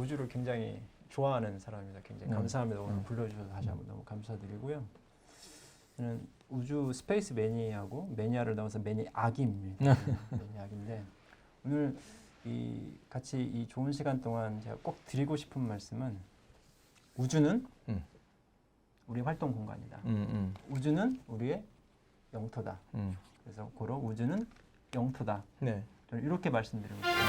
우주를 굉장히 좋아하는 사람입니다. 굉장히 감사합니다. 오늘 불러주셔서 다시 한번 너무 감사드리고요. 저는 우주 스페이스 매니아고 매니아를 넘어서 매니악입니다. 매니악인데 오늘 같이 이 좋은 시간 동안 제가 꼭 드리고 싶은 말씀은 우주는 우리 활동 공간이다. 우주는 우리의 영토다. 그래서 고로 우주는 영토다. 네. 저는 이렇게 말씀드리고 싶습니다.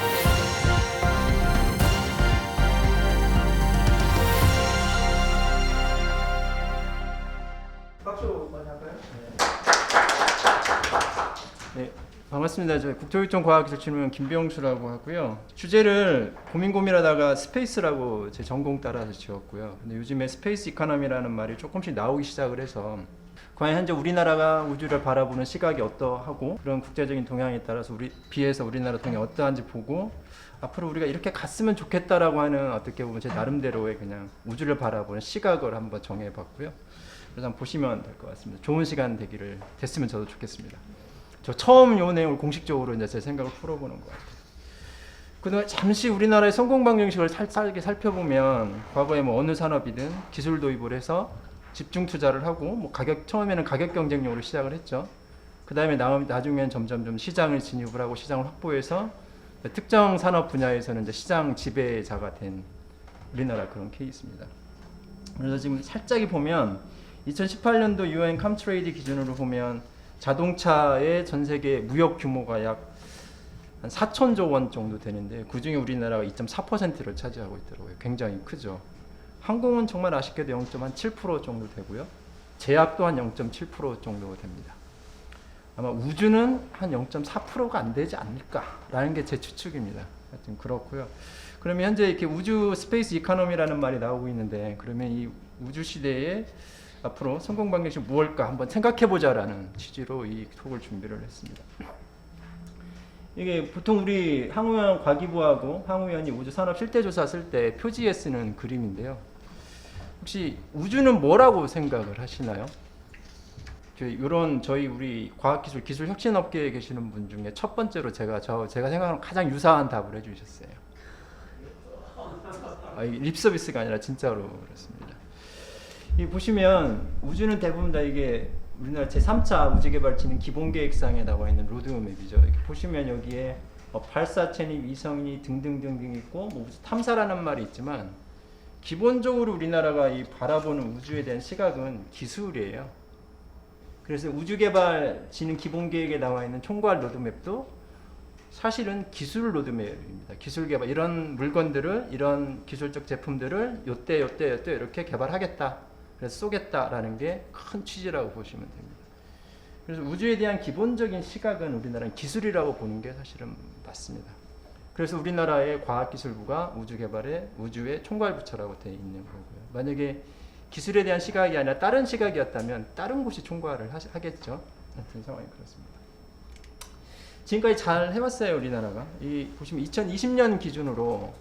박수 많이 할까요? 네, 반갑습니다. 저 국토교통과학기술진흥원 김병수라고 하고요. 주제를 고민하다가 스페이스라고 제 전공 따라서 지었고요. 근데 요즘에 스페이스 이코노미라는 말이 조금씩 나오기 시작을 해서 과연 현재 우리나라가 우주를 바라보는 시각이 어떠하고 그런 국제적인 동향에 따라서 비해서 우리나라 동향이 어떠한지 보고 앞으로 우리가 이렇게 갔으면 좋겠다라고 하는 어떻게 보면 제 나름대로의 그냥 우주를 바라보는 시각을 한번 정해봤고요. 그래서 한번 보시면 될 것 같습니다. 좋은 시간 됐으면 저도 좋겠습니다. 저 처음 요 내용을 공식적으로 이제 제 생각을 풀어보는 것 같아요. 그동안 잠시 우리나라의 성공 방정식을 살펴보면 과거에 뭐 어느 산업이든 기술 도입을 해서 집중 투자를 하고 뭐 처음에는 가격 경쟁력으로 시작을 했죠. 그 다음에 나중엔 점점 시장을 진입을 하고 시장을 확보해서 특정 산업 분야에서는 이제 시장 지배자가 된 우리나라 그런 케이스입니다. 그래서 지금 살짝이 보면 2018년도 UN 컴트레이드 기준으로 보면 자동차의 전 세계 무역 규모가 약 한 4천조 원 정도 되는데 그중에 우리나라가 2.4%를 차지하고 있더라고요. 굉장히 크죠. 항공은 정말 아쉽게도 0.7% 정도 되고요. 제약도 한 0.7% 정도 됩니다. 아마 우주는 한 0.4%가 안 되지 않을까라는 게 제 추측입니다. 하여튼 그렇고요. 그러면 현재 이렇게 우주 스페이스 이코노미라는 말이 나오고 있는데 그러면 이 우주 시대에 앞으로 성공 방정식 무엇일까 한번 생각해보자라는 취지로 이 톡을 준비를 했습니다. 이게 보통 우리 항우연 과기부하고 항우연이 우주 산업 실태조사 쓸 때 표지에 쓰는 그림인데요. 혹시 우주는 뭐라고 생각을 하시나요? 저희 우리 과학기술 기술 혁신업계에 계시는 분 중에 첫 번째로 제가 생각하는 가장 유사한 답을 해주셨어요. 립 서비스가 아니라 진짜로 그렇습니다. 이 보시면 우주는 대부분 다 이게 우리나라 제3차 우주개발진흥 기본계획상에 나와 있는 로드맵이죠. 이렇게 보시면 여기에 발사, 체니, 위성이 등등등등 있고 뭐 탐사라는 말이 있지만 기본적으로 우리나라가 이 바라보는 우주에 대한 시각은 기술이에요. 그래서 우주개발진흥 기본계획에 나와 있는 총괄 로드맵도 사실은 기술 로드맵입니다. 기술 개발 이런 물건들을 이런 기술적 제품들을 요때 이렇게 개발하겠다. 그래서 쏘겠다라는 게 큰 취지라고 보시면 됩니다. 그래서 우주에 대한 기본적인 시각은 우리나라는 기술이라고 보는 게 사실은 맞습니다. 그래서 우리나라의 과학기술부가 우주의 총괄부처라고 되어 있는 거고요. 만약에 기술에 대한 시각이 아니라 다른 시각이었다면 다른 곳이 총괄을 하겠죠. 같은 상황이 그렇습니다. 지금까지 잘 해왔어요, 우리나라가. 보시면 2020년 기준으로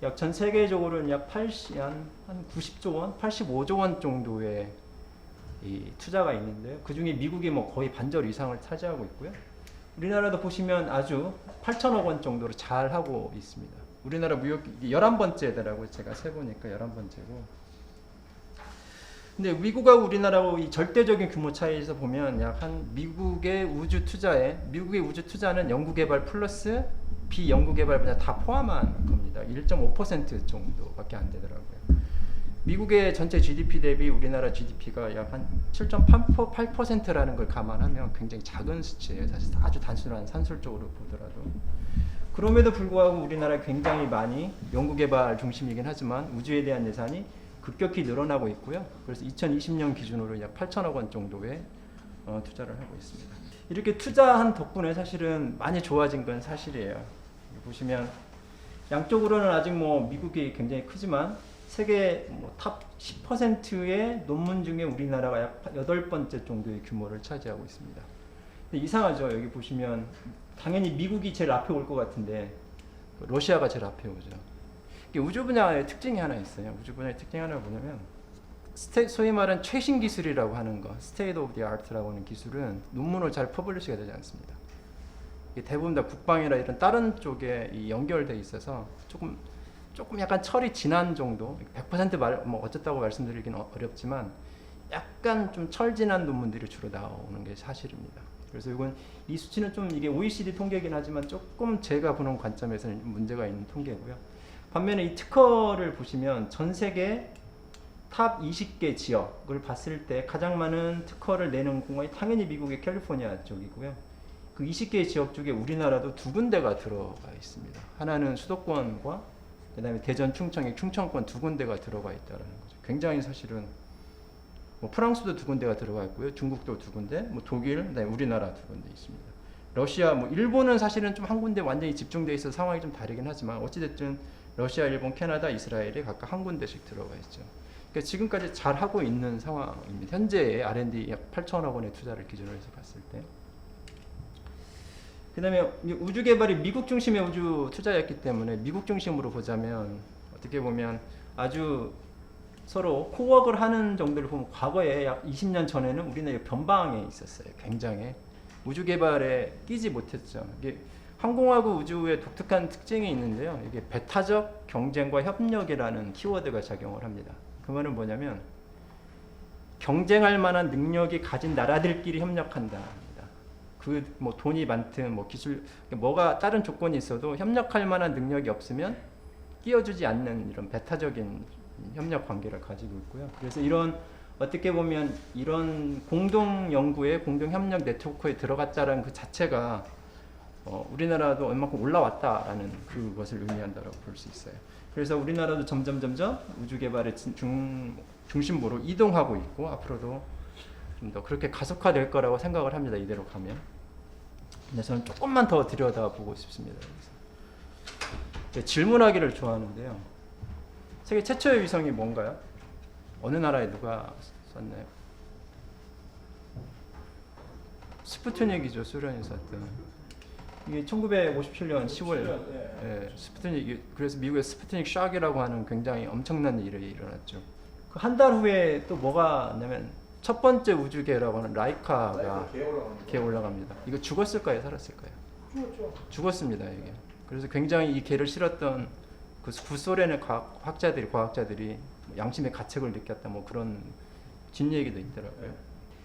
약 전 세계적으로는 약 90조 원, 85조 원 정도의 이 투자가 있는데요. 그 중에 미국이 뭐 거의 반절 이상을 차지하고 있고요. 우리나라도 보시면 아주 8천억 원 정도로 잘 하고 있습니다. 우리나라 무역 11번째더라고요. 제가 세보니까 11번째고. 근데 미국하고 우리나라하고 이 절대적인 규모 차이에서 보면 미국의 우주 투자는 연구개발 플러스 비연구개발 분야 다 포함한 겁니다. 1.5% 정도밖에 안 되더라고요. 미국의 전체 GDP 대비 우리나라 GDP가 약 한 7.8%라는 걸 감안하면 굉장히 작은 수치예요. 사실 아주 단순한 산술적으로 보더라도. 그럼에도 불구하고 우리나라 굉장히 많이 연구개발 중심이긴 하지만 우주에 대한 예산이 급격히 늘어나고 있고요. 그래서 2020년 기준으로 약 8천억 원 정도의 투자를 하고 있습니다. 이렇게 투자한 덕분에 사실은 많이 좋아진 건 사실이에요. 보시면 양쪽으로는 아직 뭐 미국이 굉장히 크지만 세계 탑 10%의 논문 중에 우리나라가 약 8번째 정도의 규모를 차지하고 있습니다. 근데 이상하죠. 여기 보시면 당연히 미국이 제일 앞에 올 것 같은데 러시아가 제일 앞에 오죠. 우주 분야의 특징이 하나 있어요. 우주 분야의 특징이 하나 뭐냐면 소위 말하는 최신 기술이라고 하는 거, state of the art라고 하는 기술은 논문을 잘 퍼블리시가 되지 않습니다. 대부분 다 국방이나 이런 다른 쪽에 연결돼 있어서 조금 조금 약간 철이 지난 정도, 100% 뭐 어쨌다고 말씀드리기는 어렵지만 약간 좀 철 지난 논문들이 주로 나오는 게 사실입니다. 그래서 이 수치는 좀 이게 OECD 통계이긴 하지만 조금 제가 보는 관점에서는 문제가 있는 통계고요. 반면에 이 특허를 보시면 전 세계 탑 20개 지역을 봤을 때 가장 많은 특허를 내는 공항이 당연히 미국의 캘리포니아 쪽이고요. 그 20개 지역 중에 우리나라도 두 군데가 들어가 있습니다. 하나는 수도권과 그다음에 대전, 충청의 충청권 두 군데가 들어가 있다는 거죠. 굉장히 사실은 뭐 프랑스도 두 군데가 들어가 있고요. 중국도 두 군데, 뭐 독일, 그다음에 우리나라 두 군데 있습니다. 러시아, 뭐 일본은 사실은 좀 한 군데 완전히 집중돼 있어서 상황이 좀 다르긴 하지만 어찌됐든 러시아, 일본, 캐나다, 이스라엘이 각각 한 군데씩 들어가 있죠. 그러니까 지금까지 잘 하고 있는 상황입니다. 현재의 R&D 약 8천억 원의 투자를 기준으로 해서 봤을 때. 그다음에 우주 개발이 미국 중심의 우주 투자였기 때문에 미국 중심으로 보자면 어떻게 보면 아주 서로 코워크를 하는 정도를 보면 과거에 약 20년 전에는 우리는 변방에 있었어요. 굉장히 우주 개발에 끼지 못했죠. 이게 항공하고 우주의 독특한 특징이 있는데요. 이게 배타적 경쟁과 협력이라는 키워드가 작용을 합니다. 그 말은 뭐냐면 경쟁할 만한 능력이 가진 나라들끼리 협력한다. 그 뭐 돈이 많든 뭐 기술 뭐가 다른 조건이 있어도 협력할 만한 능력이 없으면 끼워주지 않는 이런 배타적인 협력 관계를 가지고 있고요. 그래서 이런 어떻게 보면 이런 공동 연구에 공동 협력 네트워크에 들어갔다는 그 자체가 우리나라도 얼마큼 올라왔다라는 그것을 의미한다고 볼 수 있어요. 그래서 우리나라도 점점 우주 개발의 중심부로 이동하고 있고 앞으로도 좀 더 그렇게 가속화될 거라고 생각을 합니다. 이대로 가면. 근데 저는 조금만 더 들여다보고 싶습니다. 질문하기를 좋아하는데요. 세계 최초의 위성이 뭔가요? 어느 나라에 누가 쐈나요? 스푸트닉이죠. 소련이 쐈던. 이게 1957년 10월 스푸트닉, 그래서 미국의 스푸트닉 샥이라고 하는 굉장히 엄청난 일이 일어났죠. 그 한 달 후에 또 뭐가 있냐면 첫 번째 우주개라고 하는 라이카가 개에 올라갑니다. 이거 죽었을까요? 살았을까요? 죽었습니다. 이게. 그래서 굉장히 이 개를 실었던 그 구소련의 과학자들이 양심의 가책을 느꼈다 뭐 그런 뒷얘기도 있더라고요.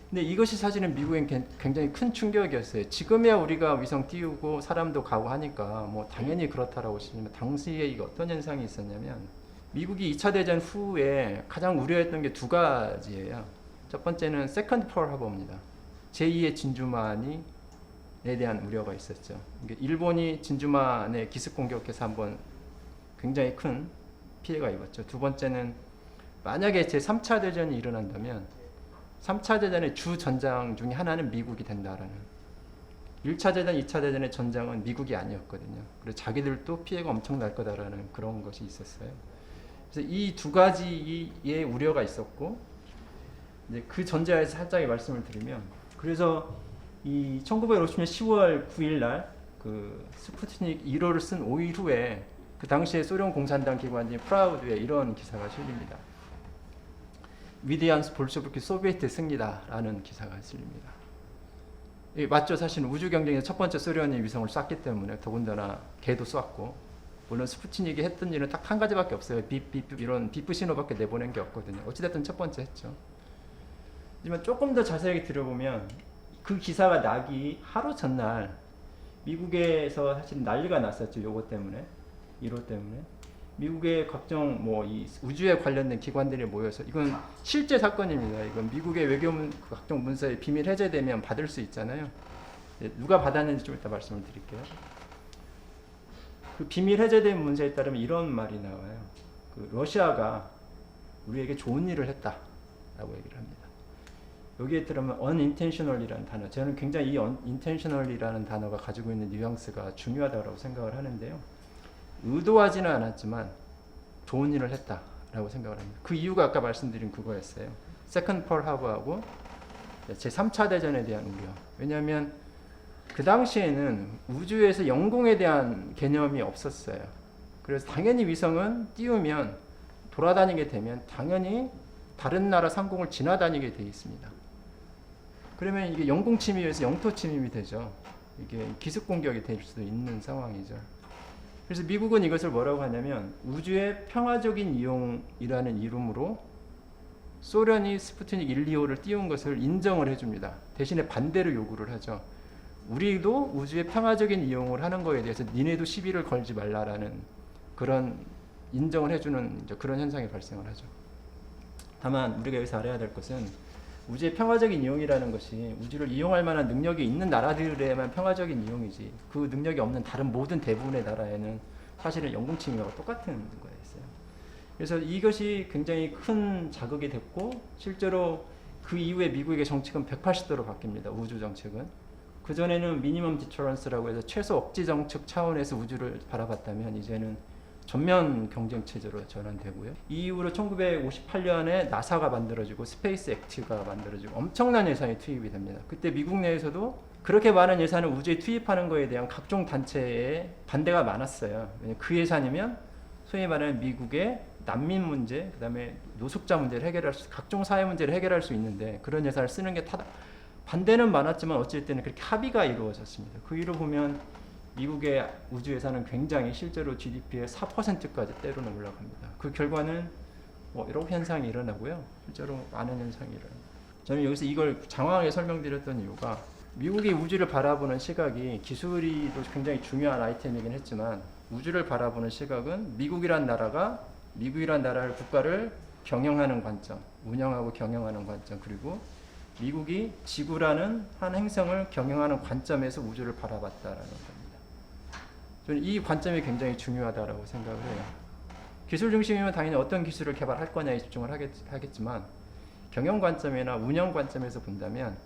근데 이것이 사실은 미국엔 굉장히 큰 충격이었어요. 지금이야 우리가 위성 띄우고 사람도 가고 하니까 뭐 당연히 그렇다라고 치지만 당시에 이게 어떤 현상이 있었냐면 미국이 2차 대전 후에 가장 우려했던 게 두 가지예요. 첫 번째는 세컨드 펄 하버입니다. 제2의 진주만에 대한 우려가 있었죠. 일본이 진주만에 기습 공격해서 한번 굉장히 큰 피해가 입었죠. 두 번째는 만약에 제3차 대전이 일어난다면 3차 대전의 주 전장 중에 하나는 미국이 된다라는. 1차 대전, 2차 대전의 전장은 미국이 아니었거든요. 그래서 자기들도 피해가 엄청 날 거다라는 그런 것이 있었어요. 그래서 이 두 가지의 우려가 있었고 이제 그 전제하에서 살짝 말씀을 드리면 그래서 이 1950년 10월 9일 날 그 스푸트닉 1호를 쓴 5일 후에 그 당시에 소련 공산당 기관인 프라우드에 이런 기사가 실립니다. 위대한 볼셰비키 소비에트 승리다라는 기사가 실립니다. 맞죠? 사실 우주 경쟁에서 첫 번째 소련이 위성을 쐈기 때문에 더군다나 걔도 쐈고 물론 스푸트닉이 했던 일은 딱 한 가지밖에 없어요. 이런 비프 신호밖에 내보낸 게 없거든요. 어찌됐든 첫 번째 했죠. 하지만 조금 더 자세하게 들어보면 그 기사가 나기 하루 전날 미국에서 사실 난리가 났었죠. 요거 때문에 1호 때문에 미국의 각종 뭐 이 우주에 관련된 기관들이 모여서 이건 실제 사건입니다. 이건 미국의 외교문 각종 문서에 비밀 해제되면 받을 수 있잖아요. 누가 받았는지 좀 이따 말씀을 드릴게요. 그 비밀 해제된 문서에 따르면 이런 말이 나와요. 그 러시아가 우리에게 좋은 일을 했다라고 얘기를 합니다. 여기에 따르면 unintentional이라는 단어, 저는 굉장히 이 unintentional이라는 단어가 가지고 있는 뉘앙스가 중요하다고 생각을 하는데요. 의도하지는 않았지만 좋은 일을 했다라고 생각을 합니다. 그 이유가 아까 말씀드린 그거였어요. 세컨드 펄 하버하고 제3차 대전에 대한 우려. 왜냐하면 그 당시에는 우주에서 영공에 대한 개념이 없었어요. 그래서 당연히 위성은 띄우면 돌아다니게 되면 당연히 다른 나라 상공을 지나다니게 되어 있습니다. 그러면 이게 영공 침입에서 영토 침입이 되죠. 이게 기습 공격이 될 수도 있는 상황이죠. 그래서 미국은 이것을 뭐라고 하냐면 우주의 평화적인 이용이라는 이름으로 소련이 스푸트닉 1, 2호를 띄운 것을 인정을 해줍니다. 대신에 반대로 요구를 하죠. 우리도 우주의 평화적인 이용을 하는 거에 대해서 니네도 시비를 걸지 말라라는 그런 인정을 해주는 이제 그런 현상이 발생을 하죠. 다만 우리가 여기서 알아야 될 것은 우주의 평화적인 이용이라는 것이 우주를 이용할 만한 능력이 있는 나라들에만 평화적인 이용이지 그 능력이 없는 다른 모든 대부분의 나라에는 사실은 영공침입하고 똑같은 거였어요. 그래서 이것이 굉장히 큰 자극이 됐고 실제로 그 이후에 미국의 정책은 180도로 바뀝니다. 우주 정책은. 그전에는 미니멈 디터런스라고 해서 최소 억지 정책 차원에서 우주를 바라봤다면 이제는 전면 경쟁 체제로 전환되고요. 이 이후로 1958년에 나사가 만들어지고 스페이스 액트가 만들어지고 엄청난 예산이 투입이 됩니다. 그때 미국 내에서도 그렇게 많은 예산을 우주에 투입하는 것에 대한 각종 단체의 반대가 많았어요. 그 예산이면 소위 말하는 미국의 난민 문제, 그다음에 노숙자 문제를 해결할 수, 각종 사회 문제를 해결할 수 있는데 그런 예산을 쓰는 게 반대는 많았지만 어쩔 때는 그렇게 합의가 이루어졌습니다. 그 이로 보면 미국의 우주 예산은 굉장히 실제로 GDP의 4%까지 때로는 올라갑니다. 그 결과는 여러 현상이 일어나고요. 실제로 많은 현상이 일어납니다. 저는 여기서 이걸 장황하게 설명드렸던 이유가 미국이 우주를 바라보는 시각이 기술이 굉장히 중요한 아이템이긴 했지만 우주를 바라보는 시각은 미국이란 나라를 국가를 경영하는 관점, 운영하고 경영하는 관점, 그리고 미국이 지구라는 한 행성을 경영하는 관점에서 우주를 바라봤다라는 겁니다. 저는 이 관점이 굉장히 중요하다고 생각을 해요. 기술 중심이면 당연히 어떤 기술을 개발할 거냐에 집중을 하겠지만 경영 관점이나 운영 관점에서 본다면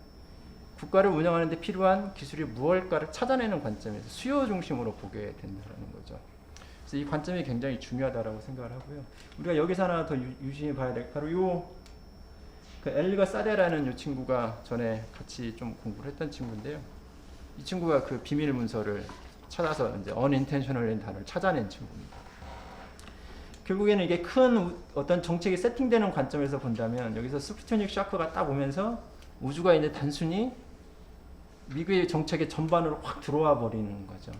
국가를 운영하는 데 필요한 기술이 무엇일까를 찾아내는 관점에서 수요 중심으로 보게 된다는 거죠. 그래서 이 관점이 굉장히 중요하다고 생각을 하고요. 우리가 여기서 하나 더 유심히 봐야 될 바로 그 엘리거 사데라는 이 친구가 전에 같이 좀 공부를 했던 친구인데요. 이 친구가 그 비밀 문서를 찾아서 이제 unintentional이라는 단어를 찾아낸 친구입니다. 결국에는 이게 큰 어떤 정책이 세팅되는 관점에서 본다면 여기서 스푸트닉 샤크가 딱 오면서 우주가 이제 단순히 미국의 정책의 전반으로 확 들어와 버리는 거죠.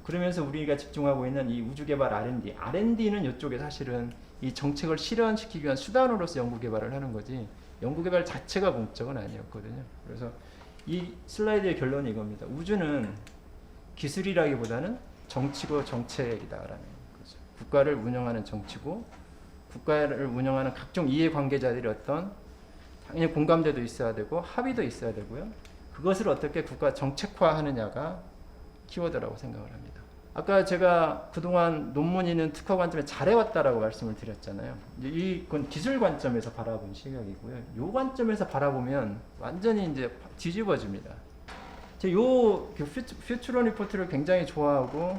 그러면서 우리가 집중하고 있는 이 우주개발 R&D는 이쪽에 사실은 이 정책을 실현시키기 위한 수단으로서 연구개발을 하는 거지 연구개발 자체가 목적은 아니었거든요. 그래서 이 슬라이드의 결론이 이겁니다. 우주는 기술이라기보다는 정치고 정책이다라는 거죠. 국가를 운영하는 정치고 국가를 운영하는 각종 이해관계자들이 어떤 당연히 공감대도 있어야 되고 합의도 있어야 되고요. 그것을 어떻게 국가 정책화하느냐가 키워드라고 생각을 합니다. 아까 제가 그동안 논문 있는 특허 관점에 잘해왔다라고 말씀을 드렸잖아요. 이건 기술 관점에서 바라본 시각이고요. 이 관점에서 바라보면 완전히 이제 뒤집어집니다. 제가 퓨처론 리포트를 굉장히 좋아하고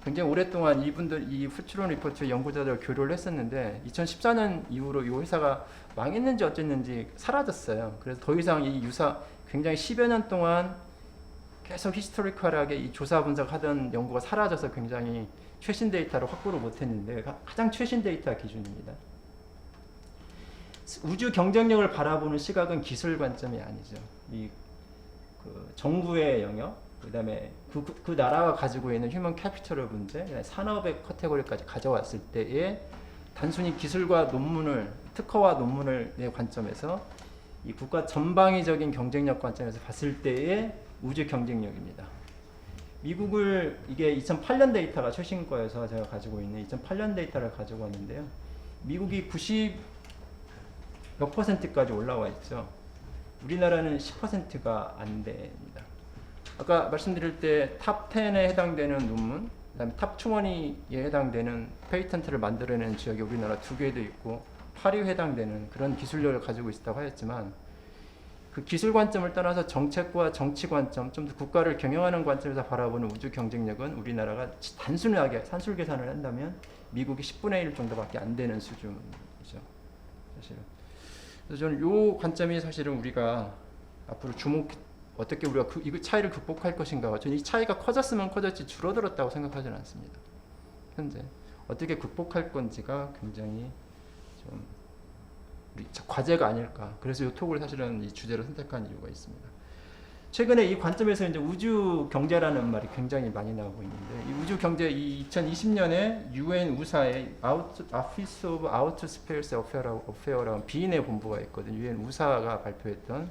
굉장히 오랫동안 이 퓨처론 리포트 연구자들과 교류를 했었는데 2014년 이후로 이 회사가 망했는지 어쨌는지 사라졌어요. 그래서 더 이상 이 유사 굉장히 10여 년 동안 계속 히스토리컬하게 이 조사 분석하던 연구가 사라져서 굉장히 최신 데이터를 확보를 못했는데 가장 최신 데이터 기준입니다. 우주 경쟁력을 바라보는 시각은 기술 관점이 아니죠. 정부의 영역, 그다음에 그 나라가 가지고 있는 휴먼 캐피털의 문제, 산업의 카테고리까지 가져왔을 때에 단순히 기술과 논문을 특허와 논문을 내 관점에서 이 국가 전방위적인 경쟁력 관점에서 봤을 때의 우주 경쟁력입니다. 미국을 이게 2008년 데이터가 최신 거여서 제가 가지고 있는 2008년 데이터를 가지고 왔는데요. 미국이 90 몇 %까지 올라와 있죠. 우리나라는 10%가 안 됩니다. 아까 말씀드릴 때 탑 10에 해당되는 논문, 그다음에 탑 20에 해당되는 페이턴트를 만들어내는 지역이 우리나라 2개도 있고 8위에 해당되는 그런 기술력을 가지고 있다고 하였지만 그 기술 관점을 떠나서 정책과 정치 관점, 좀 더 국가를 경영하는 관점에서 바라보는 우주 경쟁력은 우리나라가 단순하게 산술 계산을 한다면 미국이 10분의 1 정도밖에 안 되는 수준이죠. 사실은. 그래서 저는 이 관점이 사실은 우리가 앞으로 어떻게 우리가 이 차이를 극복할 것인가. 저는 이 차이가 커졌으면 커졌지 줄어들었다고 생각하지는 않습니다. 현재 어떻게 극복할 건지가 굉장히 좀 우리 과제가 아닐까. 그래서 이 톡을 사실은 이 주제로 선택한 이유가 있습니다. 최근에 이 관점에서 이제 우주 경제라는 말이 굉장히 많이 나오고 있는데, 이 우주 경제, 이 2020년에 UN 우사의 Office of Outer Space Affairs라는 비인의 본부가 있거든요. UN 우사가 발표했던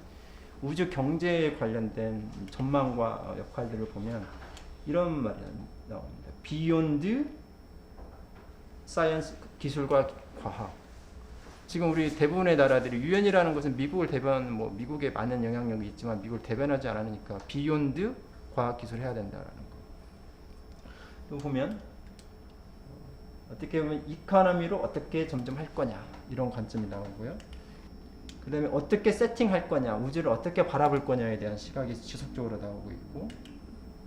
우주 경제에 관련된 전망과 역할들을 보면 이런 말이 나옵니다. Beyond Science, 기술과 과학. 지금 우리 대부분의 나라들이 유엔이라는 것은 미국을 대변, 미국에 많은 영향력이 있지만 미국을 대변하지 않으니까 비욘드 과학기술 해야 된다라는 거. 또 보면 어떻게 보면 이코노미로 어떻게 점점 할 거냐 이런 관점이 나오고요. 그 다음에 어떻게 세팅할 거냐, 우주를 어떻게 바라볼 거냐에 대한 시각이 지속적으로 나오고 있고,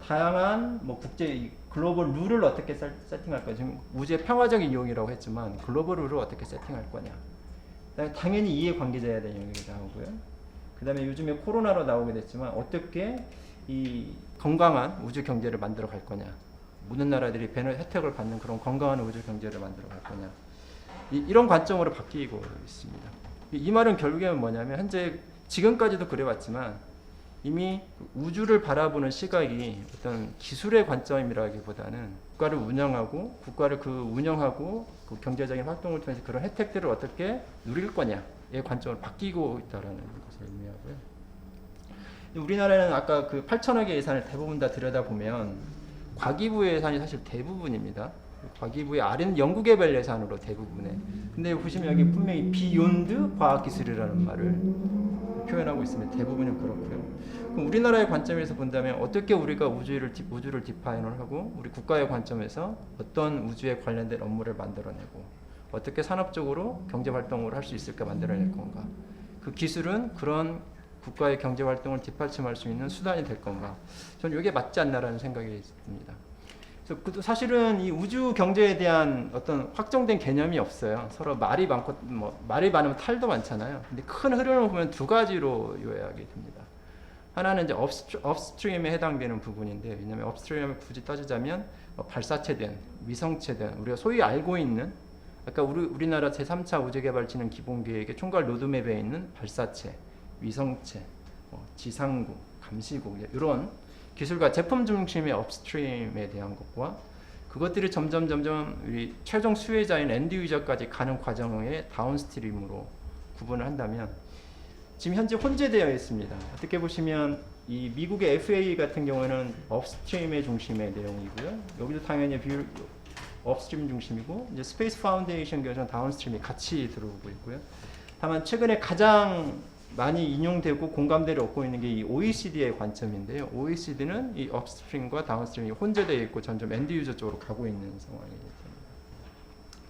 다양한 국제 글로벌 룰을 어떻게 세팅할 거냐. 지금 우주의 평화적인 이용이라고 했지만 글로벌 룰을 어떻게 세팅할 거냐. 당연히 이해관계자에 대한 영역이 나오고요. 그 다음에 요즘에 코로나로 나오게 됐지만 어떻게 이 건강한 우주 경제를 만들어 갈 거냐. 모든 나라들이 혜택을 받는 그런 건강한 우주 경제를 만들어 갈 거냐. 이런 관점으로 바뀌고 있습니다. 이 말은 결국에는 뭐냐면 현재 지금까지도 그래왔지만 이미 우주를 바라보는 시각이 어떤 기술의 관점이라기보다는 국가를 운영하고 그 경제적인 활동을 통해서 그런 혜택들을 어떻게 누릴 거냐의 관점으로 바뀌고 있다는 것을 의미하고요. 우리나라는 아까 그 8천억의 예산을 대부분 다 들여다보면 과기부 예산이 사실 대부분입니다. 과기부의 연구개발 예산으로 대부분에. 근데 보시면 여기 분명히 비욘드 과학기술이라는 말을 표현하고 있습니다. 대부분은 그렇고요. 그럼 우리나라의 관점에서 본다면 어떻게 우리가 우주를 디파인을 하고 우리 국가의 관점에서 어떤 우주에 관련된 업무를 만들어내고 어떻게 산업적으로 경제활동을 할 수 있을까 만들어낼 건가. 그 기술은 그런 국가의 경제활동을 뒷받침할 수 있는 수단이 될 건가. 저는 이게 맞지 않나라는 생각이 듭니다. 그래서 사실은 이 우주 경제에 대한 어떤 확정된 개념이 없어요. 서로 말이 많고 말이 많으면 탈도 많잖아요. 근데 큰 흐름을 보면 두 가지로 요약이 됩니다. 하나는 이제 업스트림에 해당되는 부분인데, 왜냐하면 업스트림을 굳이 따지자면 발사체든 위성체든 우리가 소위 알고 있는 아까 우리나라 제3차 우주개발진흥 기본계획의 총괄 로드맵에 있는 발사체, 위성체, 지상국, 감시국 이런 기술과 제품 중심의 업스트림에 대한 것과 그것들이 점점 우리 최종 수혜자인 엔드 유저까지 가는 과정의 다운스트림으로 구분을 한다면 지금 현재 혼재되어 있습니다. 어떻게 보시면 이 미국의 FAA 같은 경우에는 업스트림의 중심의 내용이고요. 여기도 당연히 업스트림 중심이고 이제 스페이스 파운데이션 경우는 다운스트림이 같이 들어오고 있고요. 다만 최근에 가장 많이 인용되고 공감대를 얻고 있는 게 이 OECD의 관점인데요. OECD는 이 업스트림과 다운스트림이 혼재되어 있고 점점 엔드 유저 쪽으로 가고 있는 상황이기 때문에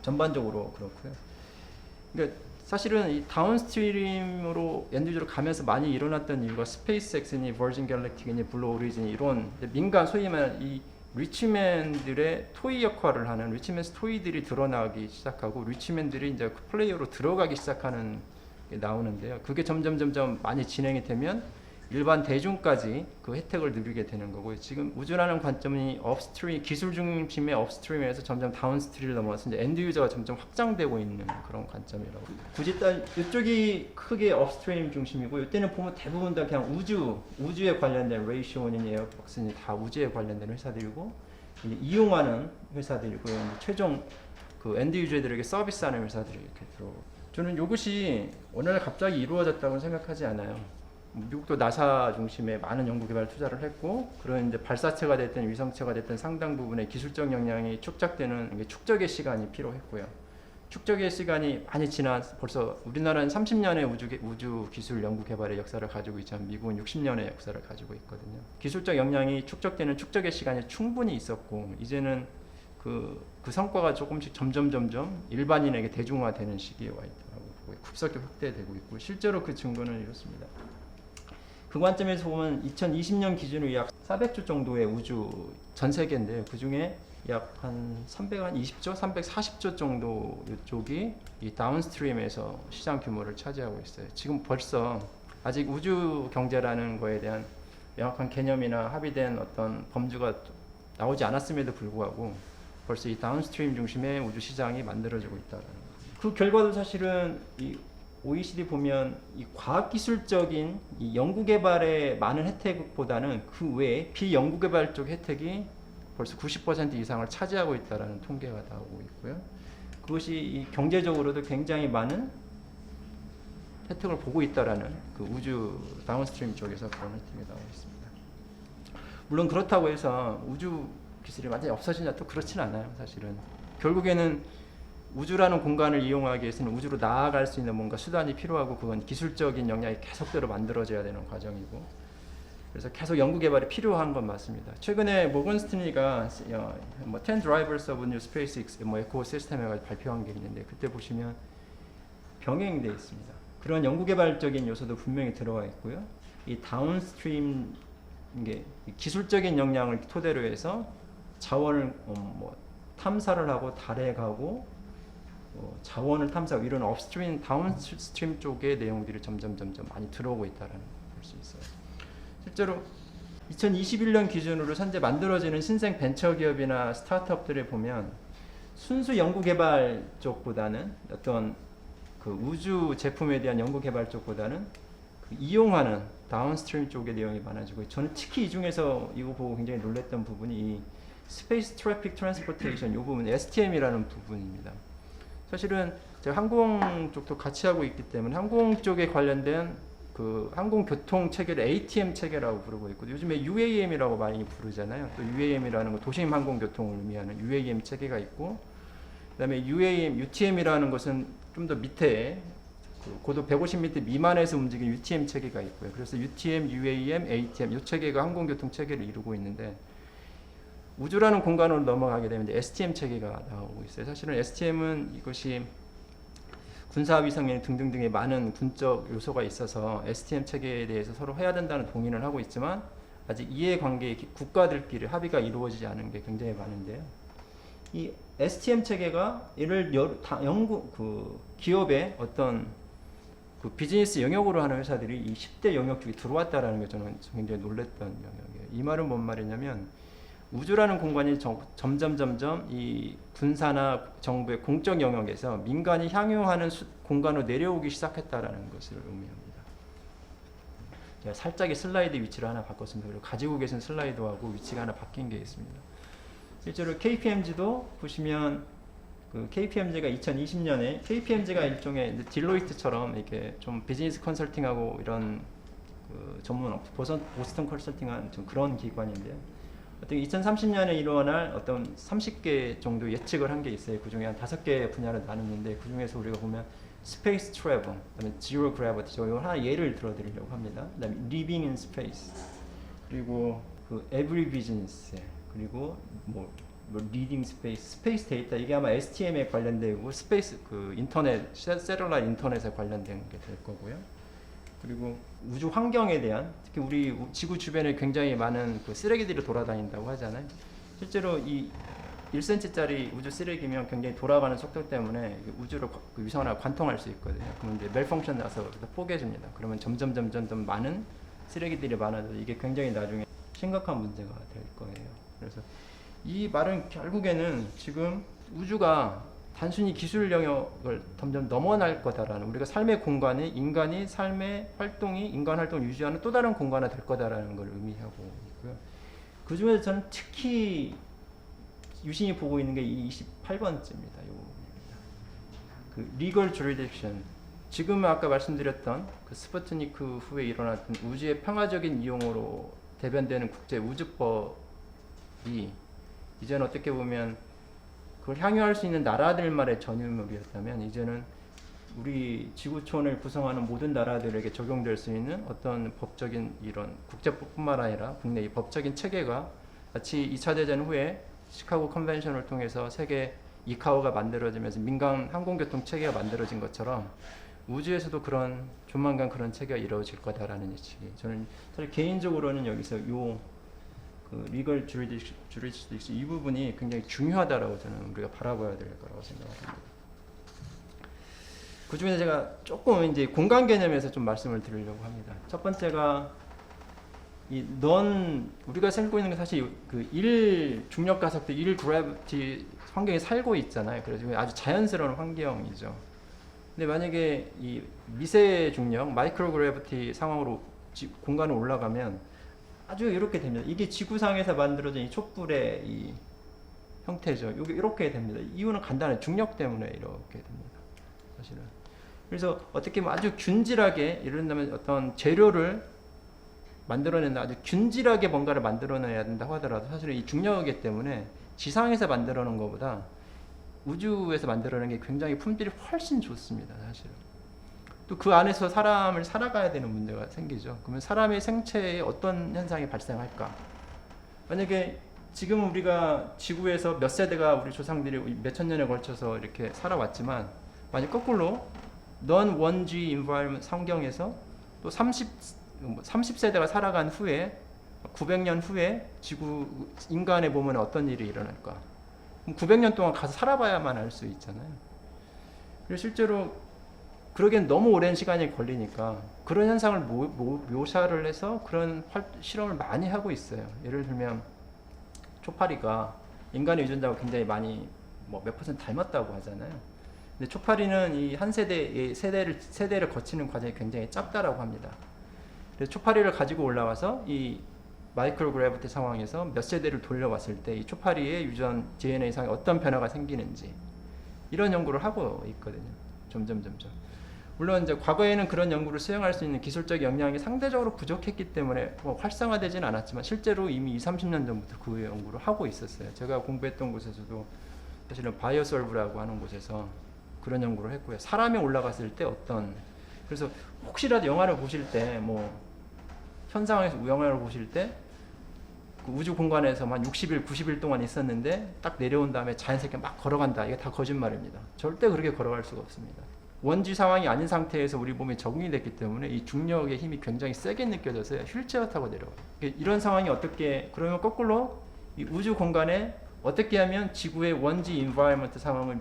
전반적으로 그렇고요. 그러니까 사실은 이 다운스트림으로 엔드 유저로 가면서 많이 일어났던 이유가 스페이스X니 버진 갤럭틱이니 블루 오리진이 이런 민간 소위 말하는 이 리치맨들의 토이 역할을 하는 리치맨스 토이들이 드러나기 시작하고 리치맨들이 이제 그 플레이어로 들어가기 시작하는 나오는데요. 그게 점점 많이 진행이 되면 일반 대중까지 그 혜택을 누리게 되는 거고요. 지금 우주라는 관점이 업스트림, 기술 중심의 업스트림에서 점점 다운스트림을 넘어서 이제 엔드 유저가 점점 확장되고 있는 그런 관점이라고. 굳이 이쪽이 크게 업스트림 중심이고 이때는 보면 대부분 다 그냥 우주에 관련된 레이시온이니 에어박스니 다 우주에 관련된 회사들이고 이용하는 회사들이고 최종 그 엔드 유저들에게 서비스하는 회사들이 이렇게 들어오고. 저는 이것이 어느 날 갑자기 이루어졌다고 생각하지 않아요. 미국도 나사 중심의 많은 연구 개발 투자를 했고 그런 이제 발사체가 됐든 위성체가 됐든 상당 부분의 기술적 역량이 축적되는 축적의 시간이 필요했고요. 축적의 시간이 많이 지난 벌써 우리나라는 30년의 우주 기술 연구 개발의 역사를 가지고 있지만 미국은 60년의 역사를 가지고 있거든요. 기술적 역량이 축적되는 축적의 시간이 충분히 있었고 이제는 그 성과가 조금씩 점점 일반인에게 대중화되는 시기에 와 있더라고요. 급속히 확대되고 있고 실제로 그 증거는 이렇습니다. 그 관점에서 보면 2020년 기준으로 약 400조 정도의 우주 전 세계인데 그 중에 약 한 320조, 340조 정도 이쪽이 이 다운스트림에서 시장 규모를 차지하고 있어요. 지금 벌써 아직 우주 경제라는 거에 대한 명확한 개념이나 합의된 어떤 범주가 나오지 않았음에도 불구하고 벌써 이 다운스트림 중심의 우주 시장이 만들어지고 있다는 그 결과도 사실은 이 OECD 보면 이 과학기술적인 이 연구개발의 많은 혜택보다는 그 외에 비연구개발 쪽 혜택이 벌써 90% 이상을 차지하고 있다는 통계가 나오고 있고요. 그것이 이 경제적으로도 굉장히 많은 혜택을 보고 있다라는 그 우주 다운스트림 쪽에서 그런 혜택이 나오고 있습니다. 물론 그렇다고 해서 우주 기술이 완전히 없어지냐 또 그렇진 않아요. 사실은 결국에는 우주라는 공간을 이용하기 위해서는 우주로 나아갈 수 있는 뭔가 수단이 필요하고 그건 기술적인 역량이 계속대로 만들어져야 되는 과정이고 그래서 계속 연구 개발이 필요한 건 맞습니다. 최근에 모건 스탠리가 10 Drivers of New SpaceX 에코시스템 해가지고 발표한 게 있는데 그때 보시면 병행되어 있습니다. 그런 연구 개발적인 요소도 분명히 들어가 있고요. 이 다운스트림 이게 기술적인 역량을 토대로 해서 자원을 탐사를 하고 달에 가고 자원을 탐사하고 이런 업스트림, 다운스트림 쪽의 내용들이 점점 많이 들어오고 있다는 걸 볼 수 있어요. 실제로 2021년 기준으로 현재 만들어지는 신생 벤처기업이나 스타트업들을 보면 순수 연구개발 쪽보다는 어떤 그 우주 제품에 대한 연구개발 쪽보다는 그 이용하는 다운스트림 쪽의 내용이 많아지고 저는 특히 이 중에서 이거 보고 굉장히 놀랐던 부분이 이 스페이스 트래픽 트랜스포테이션 이 부분 STM이라는 부분입니다. 사실은 제가 항공 쪽도 같이 하고 있기 때문에 항공 쪽에 관련된 그 항공교통 체계를 ATM 체계라고 부르고 있고 요즘에 UAM이라고 많이 부르잖아요. 또 UAM이라는 거 도심 항공교통을 의미하는 UAM 체계가 있고 그다음에 UTM이라는 것은 좀 더 밑에 그 고도 150m 미만에서 움직이는 UTM 체계가 있고요. 그래서 UTM, UAM, ATM 이 체계가 항공교통 체계를 이루고 있는데 우주라는 공간으로 넘어가게 되면 이제 STM 체계가 나오고 있어요. 사실은 STM은 이것이 군사위성에 등등등의 많은 군적 요소가 있어서 STM 체계에 대해서 서로 해야 된다는 동의를 하고 있지만 아직 이해관계 국가들끼리 합의가 이루어지지 않은 게 굉장히 많은데요. 이 STM 체계가 이를 연구 그 기업의 어떤 그 비즈니스 영역으로 하는 회사들이 이 10대 영역 중에 들어왔다라는 게 저는 굉장히 놀랐던 영역이에요. 이 말은 뭔 말이냐면 우주라는 공간이 점점 이 군사나 정부의 공적 영역에서 민간이 향유하는 공간으로 내려오기 시작했다라는 것을 의미합니다. 제가 살짝의 슬라이드 위치를 하나 바꿨습니다. 그리고 가지고 계신 슬라이드하고 위치가 하나 바뀐 게 있습니다. 실제로 KPMG도 보시면 그 KPMG가 2020년에 KPMG가 일종의 딜로이트처럼 이렇게 좀 비즈니스 컨설팅하고 이런 그 전문 보스턴 컨설팅한 좀 그런 기관인데요. 어떤 2030년에 일어날 어떤 30개 정도 예측을 한 게 있어요. 그 중에 한 5개 분야를 나눴는데 그 중에서 우리가 보면 스페이스 트래블, 그다음에 지로 그래비티, 저 이거 하나 예를 들어드리려고 합니다. 그다음에 리빙 인 스페이스, 그리고 그 에브리 비즈니스, 그리고 뭐 리딩 스페이스, 스페이스 데이터 이게 아마 STM에 관련되고 스페이스 그 인터넷, 셀룰라 인터넷에 관련된 게 될 거고요. 그리고 우주 환경에 대한 특히 우리 지구 주변에 굉장히 많은 그 쓰레기들이 돌아다닌다고 하잖아요. 실제로 이 1cm짜리 우주 쓰레기면 굉장히 돌아가는 속도 때문에 우주를 그 위성하나 관통할 수 있거든요. 그러면 이제 멜펑션 나서 포개집니다. 그러면 점점 많은 쓰레기들이 많아져 이게 굉장히 나중에 심각한 문제가 될 거예요. 그래서 이 말은 결국에는 지금 우주가 단순히 기술 영역을 점점 넘어날 거다라는 우리가 삶의 공간이 인간이 삶의 활동이 인간 활동을 유지하는 또 다른 공간이 될 거다라는 걸 의미하고 있고요. 그 중에서 저는 특히 유심히 보고 있는 게 이 28번째입니다. 그 legal jurisdiction. 지금 아까 말씀드렸던 그 스푸트니크 후에 일어났던 우주의 평화적인 이용으로 대변되는 국제 우주법이 이제는 어떻게 보면 그걸 향유할 수 있는 나라들만의 전유물이었다면 이제는 우리 지구촌을 구성하는 모든 나라들에게 적용될 수 있는 어떤 법적인 이런 국제법뿐만 아니라 국내 이 법적인 체계가 마치 2차 대전 후에 시카고 컨벤션을 통해서 세계 이카오가 만들어지면서 민간 항공교통 체계가 만들어진 것처럼 우주에서도 그런 조만간 그런 체계가 이루어질 거다라는 예측이 저는 사실 개인적으로는 여기서 그 리걸 주리스딕션 이 부분이 굉장히 중요하다라고 저는 우리가 바라봐야 될 거라고 생각합니다. 그 중에 제가 조금 이제 공간 개념에서 좀 말씀을 드리려고 합니다. 첫 번째가 우리가 살고 있는 게 사실 그 중력 가속도 그래비티 환경에 살고 있잖아요. 그래서 아주 자연스러운 환경이죠. 근데 만약에 이 미세 중력, 마이크로 그래비티 상황으로 공간을 올라가면 아주 이렇게 됩니다. 이게 지구상에서 만들어진 이 촛불의 이 형태죠. 이게 이렇게 됩니다. 이유는 간단해요. 중력 때문에 이렇게 됩니다. 사실은. 그래서 어떻게 보면 아주 균질하게, 예를 들면 어떤 재료를 만들어낸다, 아주 균질하게 뭔가를 만들어내야 된다 하더라도 사실은 이 중력이기 때문에 지상에서 만들어 놓은 것보다 우주에서 만들어낸 게 굉장히 품질이 훨씬 좋습니다. 사실은. 또 그 안에서 사람을 살아가야 되는 문제가 생기죠. 그러면 사람의 생체에 어떤 현상이 발생할까? 만약에 지금 우리가 지구에서 몇 세대가 우리 조상들이 몇천 년에 걸쳐서 이렇게 살아왔지만, 만약 거꾸로 non-1G environment 환경에서 또 30세대가 살아간 후에 900년 후에 지구 인간의 몸은 어떤 일이 일어날까? 그럼 900년 동안 가서 살아봐야만 알 수 있잖아요. 그래서 실제로 그러기엔 너무 오랜 시간이 걸리니까 그런 현상을 묘사를 해서 그런 실험을 많이 하고 있어요. 예를 들면 초파리가 인간의 유전자와 굉장히 많이 몇 퍼센트 닮았다고 하잖아요. 근데 초파리는 이 한 세대의 세대를 거치는 과정이 굉장히 짧다라고 합니다. 그래서 초파리를 가지고 올라와서 이 마이크로 그래비티 상황에서 몇 세대를 돌려왔을 때 이 초파리의 유전 DNA 상에 어떤 변화가 생기는지 이런 연구를 하고 있거든요. 점점. 물론 이제 과거에는 그런 연구를 수행할 수 있는 기술적 역량이 상대적으로 부족했기 때문에 활성화되지는 않았지만 실제로 이미 20, 30년 전부터 그 연구를 하고 있었어요. 제가 공부했던 곳에서도 사실은 바이오솔브라고 하는 곳에서 그런 연구를 했고요. 사람이 올라갔을 때 그래서 혹시라도 영화를 보실 때 현상에서 영화를 보실 때 그 우주 공간에서 한 60일, 90일 동안 있었는데 딱 내려온 다음에 자연스럽게 막 걸어간다. 이게 다 거짓말입니다. 절대 그렇게 걸어갈 수가 없습니다. 원지 상황이 아닌 상태에서 우리 몸에 적응이 됐기 때문에 이 중력의 힘이 굉장히 세게 느껴져서 휠체어 타고 내려와요. 이런 상황이 그러면 거꾸로 이 우주 공간에 어떻게 하면 지구의 원지 인바이러먼트 상황을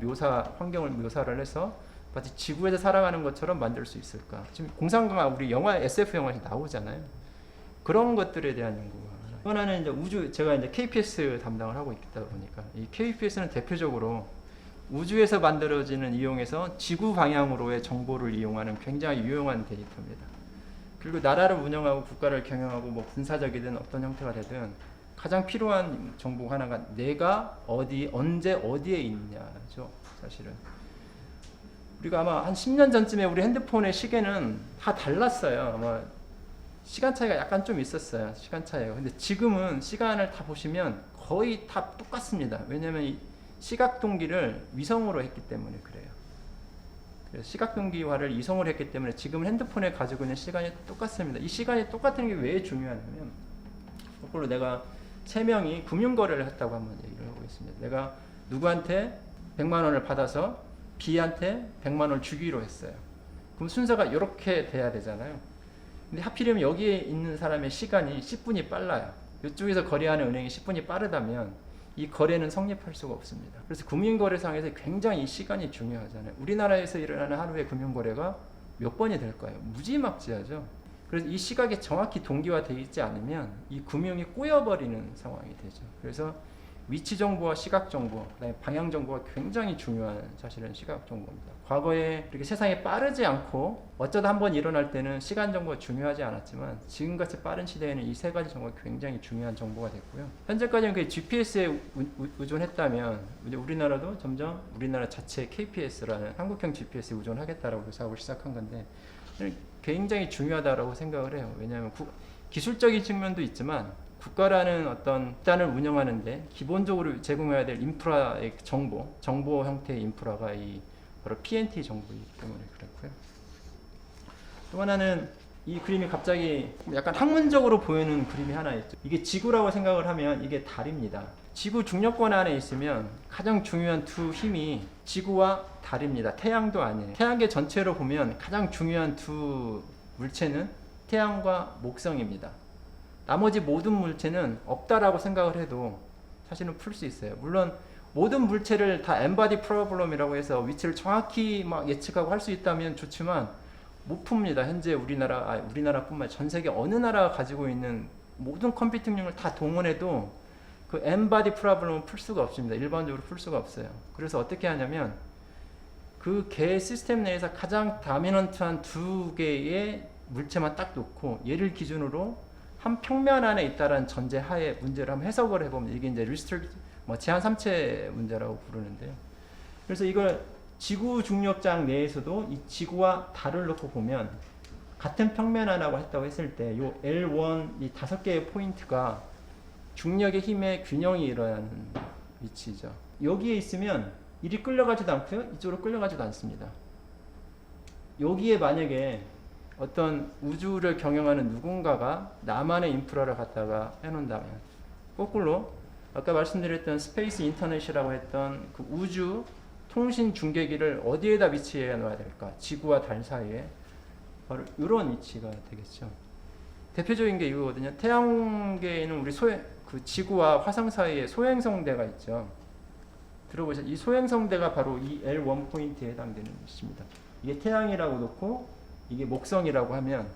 환경을 묘사를 해서 마치 지구에서 살아가는 것처럼 만들 수 있을까? 지금 공상과학 우리 영화 SF 영화에서 나오잖아요. 그런 것들에 대한 연구가. 또 하나는 이제 제가 이제 KPS 담당을 하고 있다 보니까 이 KPS는 대표적으로 우주에서 만들어지는 이용해서 지구 방향으로의 정보를 이용하는 굉장히 유용한 데이터입니다. 그리고 나라를 운영하고 국가를 경영하고 군사적이든 어떤 형태가 되든 가장 필요한 정보 하나가 내가 언제 어디에 있냐죠. 사실은 우리가 아마 한 10년 전쯤에 우리 핸드폰의 시계는 다 달랐어요. 아마 시간 차이가 약간 좀 있었어요. 시간 차이가. 근데 지금은 시간을 다 보시면 거의 다 똑같습니다. 왜냐하면 이 시각동기를 위성으로 했기 때문에 그래요. 그래서 시각동기화를 이성으로 했기 때문에 지금 핸드폰에 가지고 있는 시간이 똑같습니다. 이 시간이 똑같은 게 왜 중요하냐면 거꾸로 내가 3명이 금융거래를 했다고 한번 얘기를 하고 있습니다. 내가 누구한테 100만 원을 받아서 B한테 100만 원을 주기로 했어요. 그럼 순서가 이렇게 돼야 되잖아요. 근데 하필이면 여기에 있는 사람의 시간이 10분이 빨라요. 이쪽에서 거래하는 은행이 10분이 빠르다면 이 거래는 성립할 수가 없습니다. 그래서 금융거래상에서 굉장히 이 시간이 중요하잖아요. 우리나라에서 일어나는 하루의 금융거래가 몇 번이 될까요? 무지막지하죠. 그래서 이 시각이 정확히 동기화되어 있지 않으면 이 금융이 꼬여버리는 상황이 되죠. 그래서 위치 정보와 시각 정보, 그다음에 방향 정보가 굉장히 중요한 사실은 시각 정보입니다. 과거에 이렇게 세상이 빠르지 않고 어쩌다 한번 일어날 때는 시간 정보가 중요하지 않았지만 지금같이 빠른 시대에는 이 3가지 정보가 굉장히 중요한 정보가 됐고요. 현재까지는 그 GPS에 의존했다면 이제 우리나라도 점점 우리나라 자체 KPS라는 한국형 GPS에 의존하겠다라고 사업을 시작한 건데 굉장히 중요하다라고 생각을 해요. 왜냐하면 기술적인 측면도 있지만 국가라는 어떤 집단을 운영하는데 기본적으로 제공해야 될 인프라의 정보 형태의 인프라가 바로 PNT 정보이기 때문에 그렇고요. 또 하나는 이 그림이 갑자기 약간 학문적으로 보이는 그림이 하나 있죠. 이게 지구라고 생각을 하면 이게 달입니다. 지구 중력권 안에 있으면 가장 중요한 두 힘이 지구와 달입니다. 태양도 아니에요. 태양계 전체로 보면 가장 중요한 두 물체는 태양과 목성입니다. 나머지 모든 물체는 없다라고 생각을 해도 사실은 풀 수 있어요. 물론 모든 물체를 다 엠바디 프로블럼이라고 해서 위치를 정확히 예측하고 할 수 있다면 좋지만 못 풉니다. 현재 우리나라뿐만 아니라 전 세계 어느 나라가 가지고 있는 모든 컴퓨팅 능력을 다 동원해도 그 엠바디 프로블럼은 풀 수가 없습니다. 일반적으로 풀 수가 없어요. 그래서 어떻게 하냐면 그 개 시스템 내에서 가장 다미넌트한 두 개의 물체만 딱 놓고 얘를 기준으로 한 평면 안에 있다라는 전제 하에 문제를 한번 해석을 해보면 이게 이제 제한 삼체 문제라고 부르는데요. 그래서 이걸 지구 중력장 내에서도 이 지구와 달을 놓고 보면 같은 평면 하나고 했다고 했을 때 요 L1 이 5개의 포인트가 중력의 힘의 균형이 일어나는 위치죠. 여기에 있으면 이리 끌려가지도 않고요. 이쪽으로 끌려가지도 않습니다. 여기에 만약에 어떤 우주를 경영하는 누군가가 나만의 인프라를 갖다가 해놓는다면 거꾸로 아까 말씀드렸던 스페이스 인터넷이라고 했던 그 우주 통신 중계기를 어디에다 위치해 놔야 될까? 지구와 달 사이에 바로 이런 위치가 되겠죠. 대표적인 게 이거거든요. 태양계에는 우리 그 지구와 화성 사이에 소행성대가 있죠. 들어보셨죠? 이 소행성대가 바로 이 L1 포인트에 해당되는 것입니다. 이게 태양이라고 놓고 이게 목성이라고 하면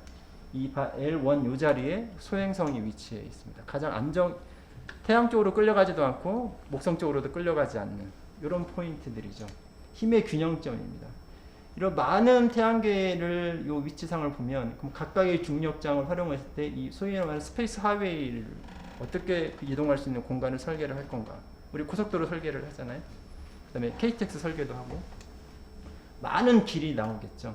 이 L1 요 자리에 소행성이 위치해 있습니다. 가장 태양 쪽으로 끌려가지도 않고 목성 쪽으로도 끌려가지 않는 이런 포인트들이죠. 힘의 균형점입니다. 이런 많은 태양계를 요 위치상을 보면 그럼 각각의 중력장을 활용했을 때 이 소위 말하는 스페이스 하이웨이를 어떻게 이동할 수 있는 공간을 설계를 할 건가? 우리 고속도로 설계를 하잖아요. 그다음에 KTX 설계도 하고 많은 길이 나오겠죠.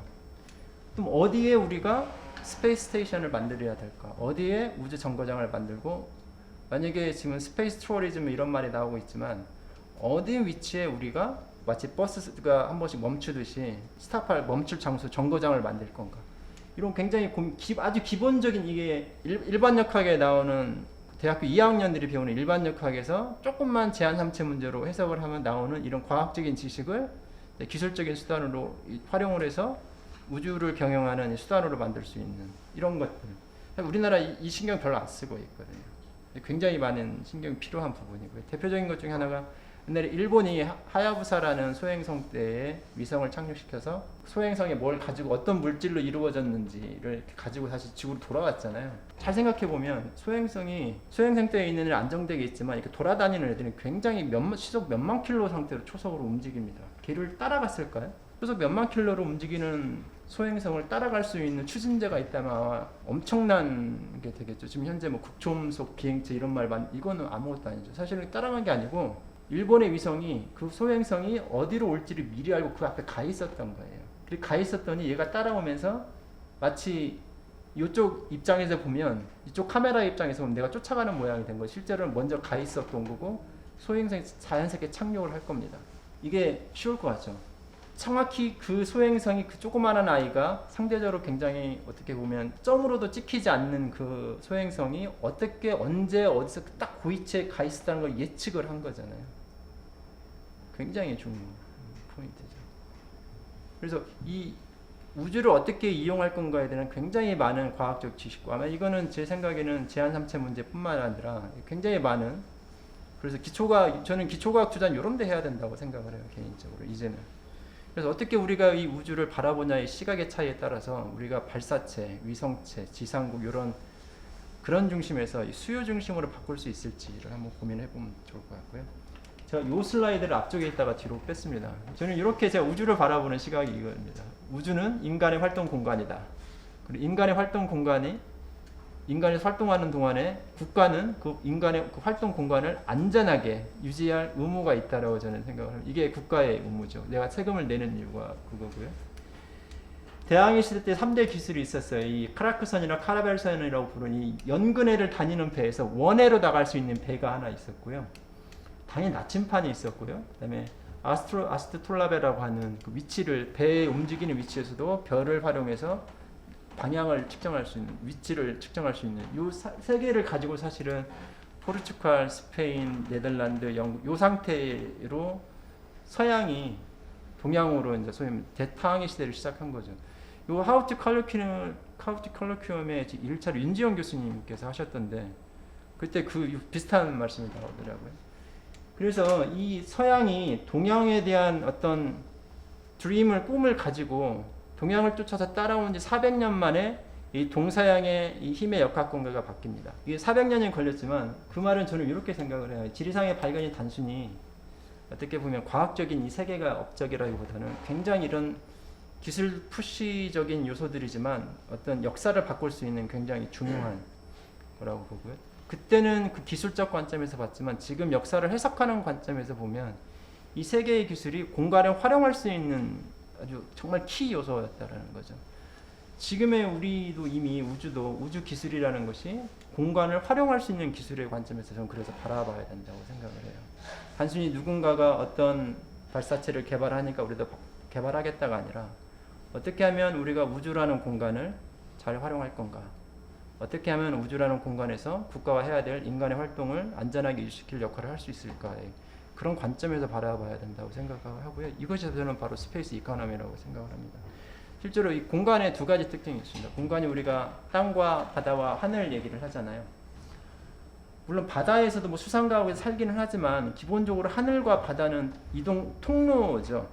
그럼 어디에 우리가 스페이스 스테이션을 만들어야 될까? 어디에 우주 정거장을 만들고 만약에 지금 스페이스 투어리즘 이런 말이 나오고 있지만 어디 위치에 우리가 마치 버스가 한 번씩 멈추듯이 멈출 장소 정거장을 만들 건가? 이런 굉장히 아주 기본적인 이게 일반역학에 나오는 대학교 2학년들이 배우는 일반역학에서 조금만 제한 삼체 문제로 해석을 하면 나오는 이런 과학적인 지식을 기술적인 수단으로 활용을 해서 우주를 경영하는 수단으로 만들 수 있는 이런 것들. 우리나라 이 신경 별로 안 쓰고 있거든요. 굉장히 많은 신경이 필요한 부분이고요. 대표적인 것 중에 하나가 옛날에 일본이 하야부사라는 소행성 때에 위성을 착륙시켜서 소행성이 뭘 가지고 어떤 물질로 이루어졌는지를 가지고 다시 지구로 돌아왔잖아요. 잘 생각해 보면 소행성 때에 있는 애는 안정되게 있지만 이렇게 돌아다니는 애들은 굉장히 시속 몇만 킬로 상태로 초속으로 움직입니다. 걔를 따라갔을까요? 초속 몇만 킬로로 움직이는 소행성을 따라갈 수 있는 추진제가 있다면 아마 엄청난 게 되겠죠. 지금 현재 뭐 극초음속 비행체 이런 말만 이거는 아무것도 아니죠. 사실은 따라간 게 아니고 일본의 위성이 그 소행성이 어디로 올지를 미리 알고 그 앞에 가 있었던 거예요. 그리고 가 있었더니 얘가 따라오면서 마치 이쪽 입장에서 보면 이쪽 카메라 입장에서 보면 내가 쫓아가는 모양이 된 거예요. 실제로는 먼저 가 있었던 거고 소행성이 자연스럽게 착륙을 할 겁니다. 이게 쉬울 것 같죠? 정확히 그 소행성이 그 조그마한 아이가 상대적으로 굉장히 어떻게 보면 점으로도 찍히지 않는 그 소행성이 어떻게 언제 어디서 딱 그 위치에 가 있었다는 걸 예측을 한 거잖아요. 굉장히 중요한 포인트죠. 그래서 이 우주를 어떻게 이용할 건가에 대한 굉장히 많은 과학적 지식과 아마 이거는 제 생각에는 제한 삼체 문제뿐만 아니라 굉장히 많은 그래서 저는 기초과학 투자는 이런 데 해야 된다고 생각을 해요. 개인적으로 이제는. 그래서 어떻게 우리가 이 우주를 바라보냐의 시각의 차이에 따라서 우리가 발사체, 위성체, 지상국 그런 중심에서 수요 중심으로 바꿀 수 있을지를 한번 고민해 보면 좋을 것 같고요. 제가 이 슬라이드를 앞쪽에 있다가 뒤로 뺐습니다. 저는 이렇게 제가 우주를 바라보는 시각이 이겁니다. 우주는 인간의 활동 공간이다. 그리고 인간의 활동 공간이 인간이 활동하는 동안에 국가는 그 인간의 그 활동 공간을 안전하게 유지할 의무가 있다라고 저는 생각을 합니다. 이게 국가의 의무죠. 내가 세금을 내는 이유가 그거고요. 대항해 시대 때 3대 기술이 있었어요. 이 카라크선이나 카라벨선이라고 부르는 이 연근해를 다니는 배에서 원해로 나갈 수 있는 배가 하나 있었고요. 당연히 나침판이 있었고요. 그다음에 아스트톨라베라고 하는 그 위치를 배의 움직이는 위치에서도 별을 활용해서 방향을 측정할 수 있는 위치를 측정할 수 있는 요 세 개를 가지고 사실은 포르투갈, 스페인, 네덜란드, 영국 요 상태로 서양이 동양으로 이제 소위 대항해 시대를 시작한 거죠. 요 하우트 컬러큐엄의 1차로 윤지영 교수님께서 하셨던데 그때 그 비슷한 말씀이 나오더라고요. 그래서 이 서양이 동양에 대한 어떤 꿈을 가지고 동양을 쫓아서 따라온 지 400년 만에 이 동서양의 이 힘의 역학 공개가 바뀝니다. 이게 400년이 걸렸지만 그 말은 저는 이렇게 생각을 해요. 지리상의 발견이 단순히 어떻게 보면 과학적인 이 세계가 업적이라기보다는 굉장히 이런 기술 푸시적인 요소들이지만 어떤 역사를 바꿀 수 있는 굉장히 중요한 거라고 보고요. 그때는 그 기술적 관점에서 봤지만 지금 역사를 해석하는 관점에서 보면 이 세 개의 기술이 공간을 활용할 수 있는 아주 정말 키 요소였다라는 거죠. 지금의 우리도 이미 우주도 우주 기술이라는 것이 공간을 활용할 수 있는 기술의 관점에서 저는 그래서 바라봐야 된다고 생각을 해요. 단순히 누군가가 어떤 발사체를 개발하니까 우리도 개발하겠다가 아니라 어떻게 하면 우리가 우주라는 공간을 잘 활용할 건가? 어떻게 하면 우주라는 공간에서 국가가 해야 될 인간의 활동을 안전하게 유지시킬 역할을 할 수 있을까? 그런 관점에서 바라봐야 된다고 생각하고요. 이것이 저는 바로 스페이스 이코노미라고 생각을 합니다. 실제로 이 공간에 두 가지 특징이 있습니다. 공간이 우리가 땅과 바다와 하늘 얘기를 하잖아요. 물론 바다에서도 뭐 수상가옥에서 살기는 하지만 기본적으로 하늘과 바다는 이동 통로죠.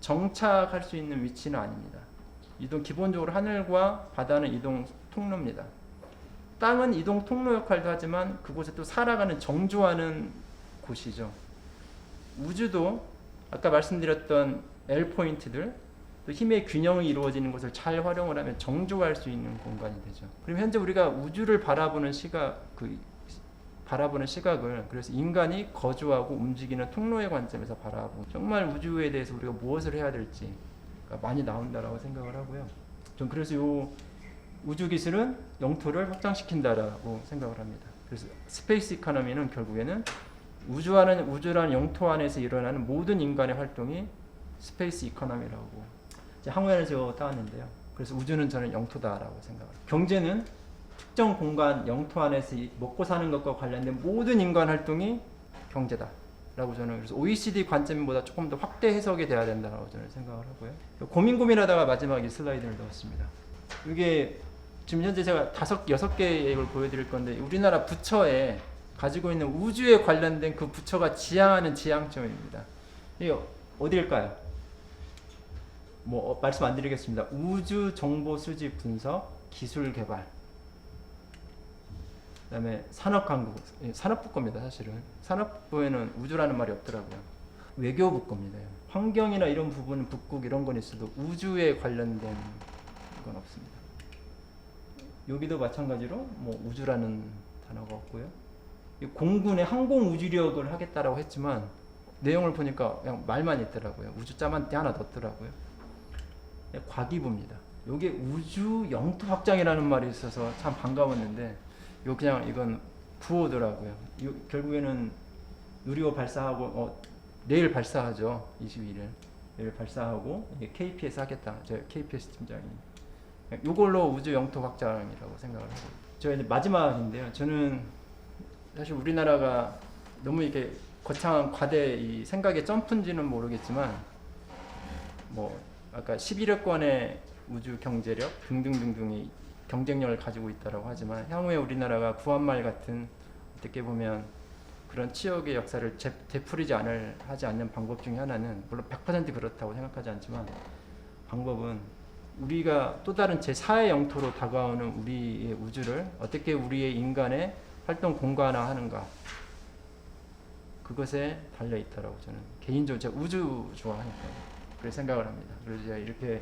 정착할 수 있는 위치는 아닙니다. 기본적으로 하늘과 바다는 이동 통로입니다. 땅은 이동 통로 역할도 하지만 그곳에 또 살아가는 정주하는 곳이죠. 우주도 아까 말씀드렸던 L 포인트들, 또 힘의 균형이 이루어지는 것을 잘 활용을 하면 정주할 수 있는 공간이 되죠. 그럼 현재 우리가 우주를 바라보는 시각을 그래서 인간이 거주하고 움직이는 통로의 관점에서 바라보고 정말 우주에 대해서 우리가 무엇을 해야 될지 많이 나온다라고 생각을 하고요. 전 그래서 이 우주 기술은 영토를 확장시킨다라고 생각을 합니다. 그래서 스페이스 이코노미는 결국에는 우주라는 영토 안에서 일어나는 모든 인간의 활동이 스페이스 이코노미라고 항우연을 제가 따왔는데요. 그래서 우주는 저는 영토다라고 생각합니다. 경제는 특정 공간 영토 안에서 먹고 사는 것과 관련된 모든 인간 활동이 경제다라고 저는 그래서 OECD 관점보다 조금 더 확대 해석이 돼야 된다고 저는 생각을 하고요. 고민하다가 마지막에 슬라이드를 넣었습니다. 이게 지금 현재 제가 6개의 걸 보여드릴 건데 우리나라 부처에 가지고 있는 우주에 관련된 그 부처가 지향하는 지향점입니다. 이게 어디일까요? 말씀 안 드리겠습니다. 우주 정보 수집 분석 기술 개발. 그다음에 산업강국, 산업부 겁니다. 사실은 산업부에는 우주라는 말이 없더라고요. 외교부 겁니다. 환경이나 이런 부분은 북극 이런 건 있어도 우주에 관련된 건 없습니다. 여기도 마찬가지로 우주라는 단어가 없고요. 공군의 항공 우주력을 하겠다라고 했지만 내용을 보니까 그냥 말만 있더라고요. 우주자만 하나 넣었더라고요. 과기부입니다. 여기 우주 영토 확장이라는 말이 있어서 참 반가웠는데 이건 부호더라고요. 결국에는 누리호 발사하고 내일 발사하죠. 22일 내일 발사하고 KPS 하겠다. 제가 KPS 팀장이 이걸로 우주 영토 확장이라고 생각을 하고 저 이제 마지막인데요. 저는 사실 우리나라가 너무 이렇게 거창한 과대 이 생각의 점프인지는 모르겠지만 아까 11여권의 우주 경제력 등등등등이 경쟁력을 가지고 있다고 하지만 향후에 우리나라가 구한말 같은 어떻게 보면 그런 치욕의 역사를 하지 않는 방법 중에 하나는 물론 100% 그렇다고 생각하지 않지만 방법은 우리가 또 다른 제4의 영토로 다가오는 우리의 우주를 어떻게 우리의 인간의 활동 공간화하는가 그것에 달려있다라고 저는 개인적으로 제가 우주 좋아하니까 그렇게 생각을 합니다. 그래서 제가 이렇게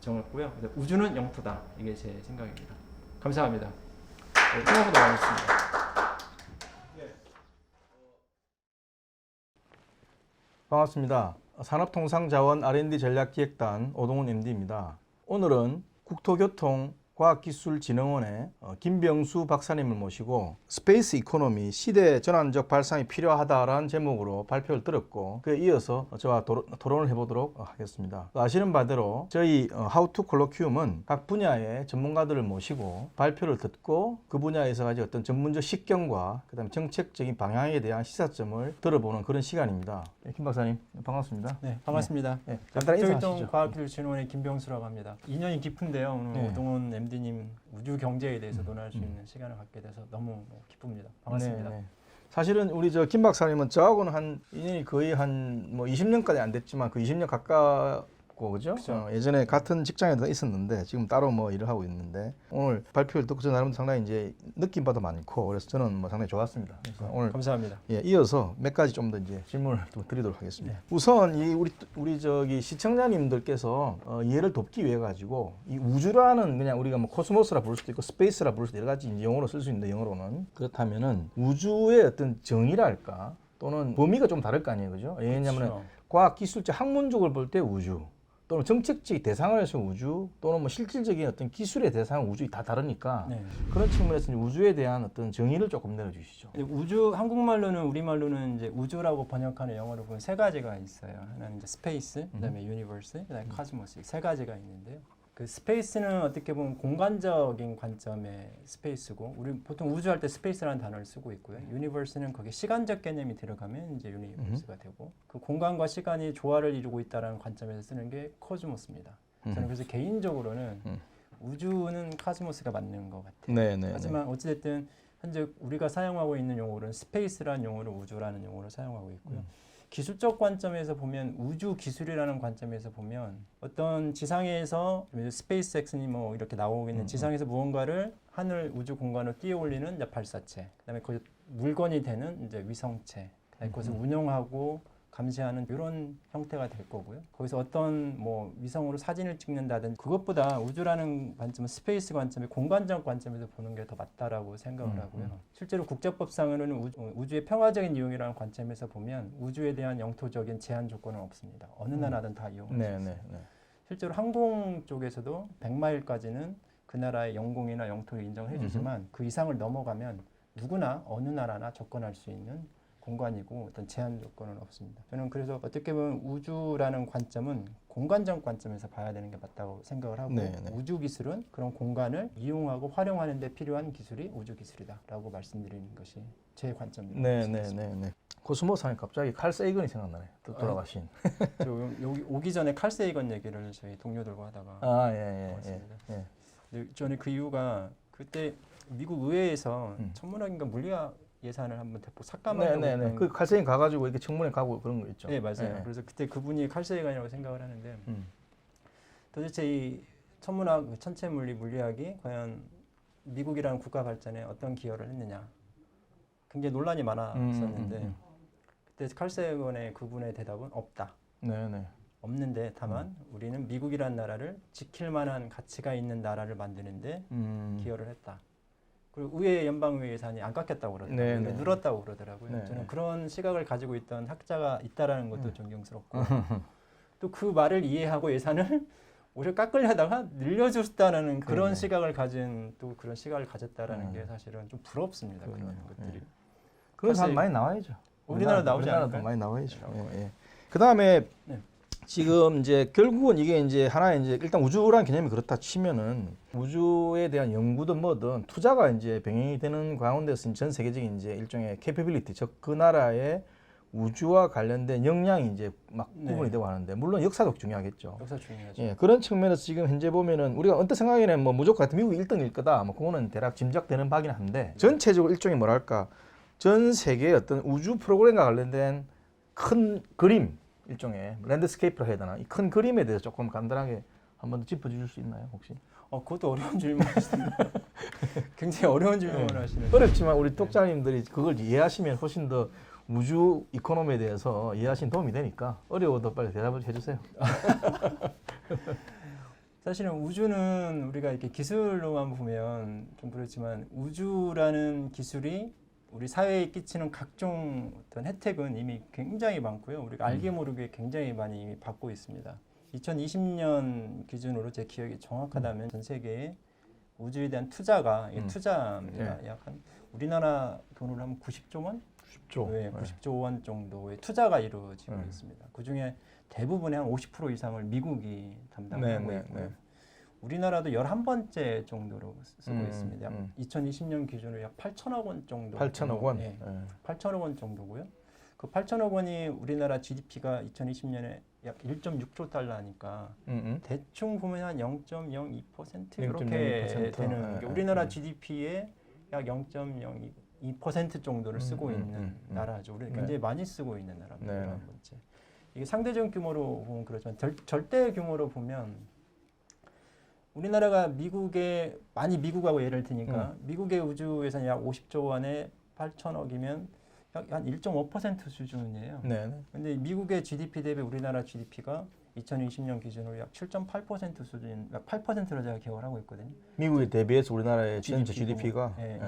정했고요. 우주는 영토다. 이게 제 생각입니다. 감사합니다. 생각보다 많았습니다. 반갑습니다. 산업통상자원 R&D 전략기획단 오동훈 MD입니다. 오늘은 국토교통과학기술진흥원의 김병수 박사님을 모시고 스페이스 이코노미 시대 전환적 발상이 필요하다라는 제목으로 발표를 들었고 그에 이어서 저와 토론을 해보도록 하겠습니다. 아시는 바대로 저희 How to Colloquium은 각 분야의 전문가들을 모시고 발표를 듣고 그 분야에서 가진 어떤 전문적 식견과 그다음에 정책적인 방향에 대한 시사점을 들어보는 그런 시간입니다. 김 박사님 반갑습니다. 네, 반갑습니다. 네, 간단히 인사하시죠. 과학기술진흥원의 김병수라고 합니다. 인연이 깊은데요. 오늘 오동훈 MD님 우주 경제에 대해서 논할 수 있는 시간을 갖게 돼서 너무 기쁩니다. 반갑습니다. 사실은 우리 김 박사님은 저하고는 인연이 거의 20년까지 안 됐지만 그 20년 없고 그죠? 그쵸. 예전에 같은 직장에도 있었는데 지금 따로 뭐 일을 하고 있는데 오늘 발표를 듣고 저 나름 상당히 이제 느낀 바도 많고 그래서 저는 뭐 상당히 좋았습니다. 그래서 오늘 감사합니다. 예, 이어서 몇 가지 좀 더 이제 질문을 좀 드리도록 하겠습니다. 우선 이 우리 저기 시청자님들께서 이해를 돕기 위해 가지고 이 우주라는 그냥 우리가 뭐 코스모스라 부를 수도 있고 스페이스라 부를 수도 여러 가지 이제 용어로 쓸 수 있는데 영어로는 그렇다면은 우주의 어떤 정의랄까 또는 범위가 좀 다를 거 아니에요, 그죠? 왜냐하면 그렇죠. 과학 기술적 학문적으로 볼 때 우주 또는 정책적 대상을 해서 우주 또는 뭐 실질적인 어떤 기술의 대상은 우주 다 다르니까 네. 그런 측면에서 이제 우주에 대한 어떤 정의를 조금 내려주시죠. 근데 우주 한국말로는 우리말로는 이제 우주라고 번역하는 영어로 보면 세 가지가 있어요. 하나는 이제 스페이스, 그다음에 유니버스, 그다음에 코스모스 세 가지가 있는데요. 그 스페이스는 어떻게 보면 공간적인 관점의 스페이스고 우리 보통 우주할 때 스페이스라는 단어를 쓰고 있고요. 유니버스는 거기에 시간적 개념이 들어가면 이제 유니버스가 되고 그 공간과 시간이 조화를 이루고 있다는 관점에서 쓰는 게 코스모스입니다. 저는 그래서 개인적으로는 우주는 코스모스가 맞는 것 같아요. 네. 하지만 어찌됐든 현재 우리가 사용하고 있는 용어는 스페이스라는 용어를 우주라는 용어로 사용하고 있고요. 기술적 관점에서 보면 우주 기술이라는 관점에서 보면 어떤 지상에서 스페이스X니 뭐 이렇게 나오고 있는 지상에서 무언가를 하늘 우주 공간으로 띄어 올리는 이제 발사체, 그다음에 그 물건이 되는 이제 위성체, 그다음에 그것을 운용하고 감시하는 이런 형태가 될 거고요. 거기서 어떤 뭐 위성으로 사진을 찍는다든지 그것보다 우주라는 관점은 스페이스 관점이 공간적 관점에서 보는 게 더 맞다라고 생각을 하고요. 실제로 국제법상으로는 우주의 평화적인 이용이라는 관점에서 보면 우주에 대한 영토적인 제한 조건은 없습니다. 어느 나라든 다 이용할 수 있어요. 실제로 항공 쪽에서도 100마일까지는 그 나라의 영공이나 영토를 인정을 해주지만 그 이상을 넘어가면 누구나 어느 나라나 접근할 수 있는 공간이고 어떤 제한 조건은 없습니다. 저는 그래서 어떻게 보면 우주라는 관점은 공간적 관점에서 봐야 되는 게 맞다고 생각을 하고 우주 기술은 그런 공간을 이용하고 활용하는 데 필요한 기술이 우주 기술이다라고 말씀드리는 것이 제 관점입니다. 네. 코스모스 하니 갑자기 칼 세이건이 생각나네. 돌아가신. 저 여기 오기 전에 칼 세이건 얘기를 저희 동료들과 하다가 왔습니다. 근데 저는 그 이유가 그때 미국 의회에서 천문학인가 물리학 예산을 한번 대폭 삭감하려고 그 칼세이건 가가지고 이렇게 청문회 가고 그런 거 있죠. 네, 맞아요. 그래서 그때 그분이 칼세이건이라고 생각을 하는데 도대체 이 천문학, 천체물리, 물리학이 과연 미국이라는 국가 발전에 어떤 기여를 했느냐 굉장히 논란이 많았었는데 그때 칼세이건의 그분의 대답은 없다. 없는데 다만 우리는 미국이라는 나라를 지킬 만한 가치가 있는 나라를 만드는데 기여를 했다. 그리고 의회 연방의회 예산이 안 깎였다고 그러더라고요. 늘었다고 그러더라고요. 저는 그런 시각을 가지고 있던 학자가 있다라는 것도 존경스럽고 또 그 말을 이해하고 예산을 오히려 깎으려다가 늘려줬다는 그런 시각을 가진 또 그런 시각을 가졌다라는 게 사실은 좀 부럽습니다. 그런 것들이. 그런 사람 많이 나와야죠. 우리나라 나오지 않을까요? 우리나라도 많이 나와야죠. 그 다음에 지금 이제 결국은 이게 이제 하나의 이제 일단 우주라는 개념이 그렇다 치면은 우주에 대한 연구든 뭐든 투자가 이제 병행이 되는 가운데서 전 세계적인 이제 일종의 캐퍼빌리티 즉 그 나라의 우주와 관련된 역량이 이제 막 구분이 되고 하는데 물론 역사도 중요하겠죠. 역사 중요하죠. 그런 측면에서 지금 현재 보면은 우리가 언뜻 생각에는 뭐 무조건 같은 미국이 1등일 거다. 뭐 그거는 대략 짐작되는 바긴 한데 전체적으로 일종의 뭐랄까 전 세계의 어떤 우주 프로그램과 관련된 큰 그림 일종의 랜드스케이프라 해야 되나 이 큰 그림에 대해서 조금 간단하게 한번 더 짚어주실 수 있나요 혹시? 그것도 어려운 질문이시네요. 굉장히 어려운 질문을 하시네요. 어렵지만 우리 독자님들이 그걸 이해하시면 훨씬 더 우주 이코노미에 대해서 이해하시는 도움이 되니까 어려워도 빨리 대답을 해주세요. 사실은 우주는 우리가 이렇게 기술로만 보면 좀 그렇지만 우주라는 기술이 우리 사회에 끼치는 각종 어떤 혜택은 이미 굉장히 많고요. 우리가 알게 모르게 굉장히 많이 이미 받고 있습니다. 2020년 기준으로 제 기억이 정확하다면 전 세계에 우주에 대한 투자가 투자입니다. 약 한 우리나라 돈으로 하면 90조 원? 90조. 네, 90조 원 정도의 투자가 이루어지고 있습니다. 그 중에 대부분의 한 50% 이상을 미국이 담당하고 있고요. 우리나라도 11번째 정도로 쓰고 있습니다. 2020년 기준으로 약 8천억 원 정도. 8천억 원? 네, 8천억 원 정도고요. 그 8천억 원이 우리나라 GDP가 2020년에 약 1.6조 달러니까 대충 보면 한 0.02% 이렇게 되는 게 우리나라 GDP의 약 0.02% 정도를 쓰고 있는 나라죠. 우리 굉장히 많이 쓰고 있는 나라입니다. 11번째. 이게 상대적 규모로 보면 그렇지만 절대 규모로 보면 우리나라가 미국하고 예를 드니까 미국의 우주 예산이 약 50조 원에 8천억이면 약 한 1.5% 수준이에요. 네. 근데 미국의 GDP 대비 우리나라 GDP가 2020년 기준으로 약 7.8% 수준, 약 8%로 제가 기억을 하고 있거든요. 미국에 대비해서 우리나라의 전체 GDP가 네,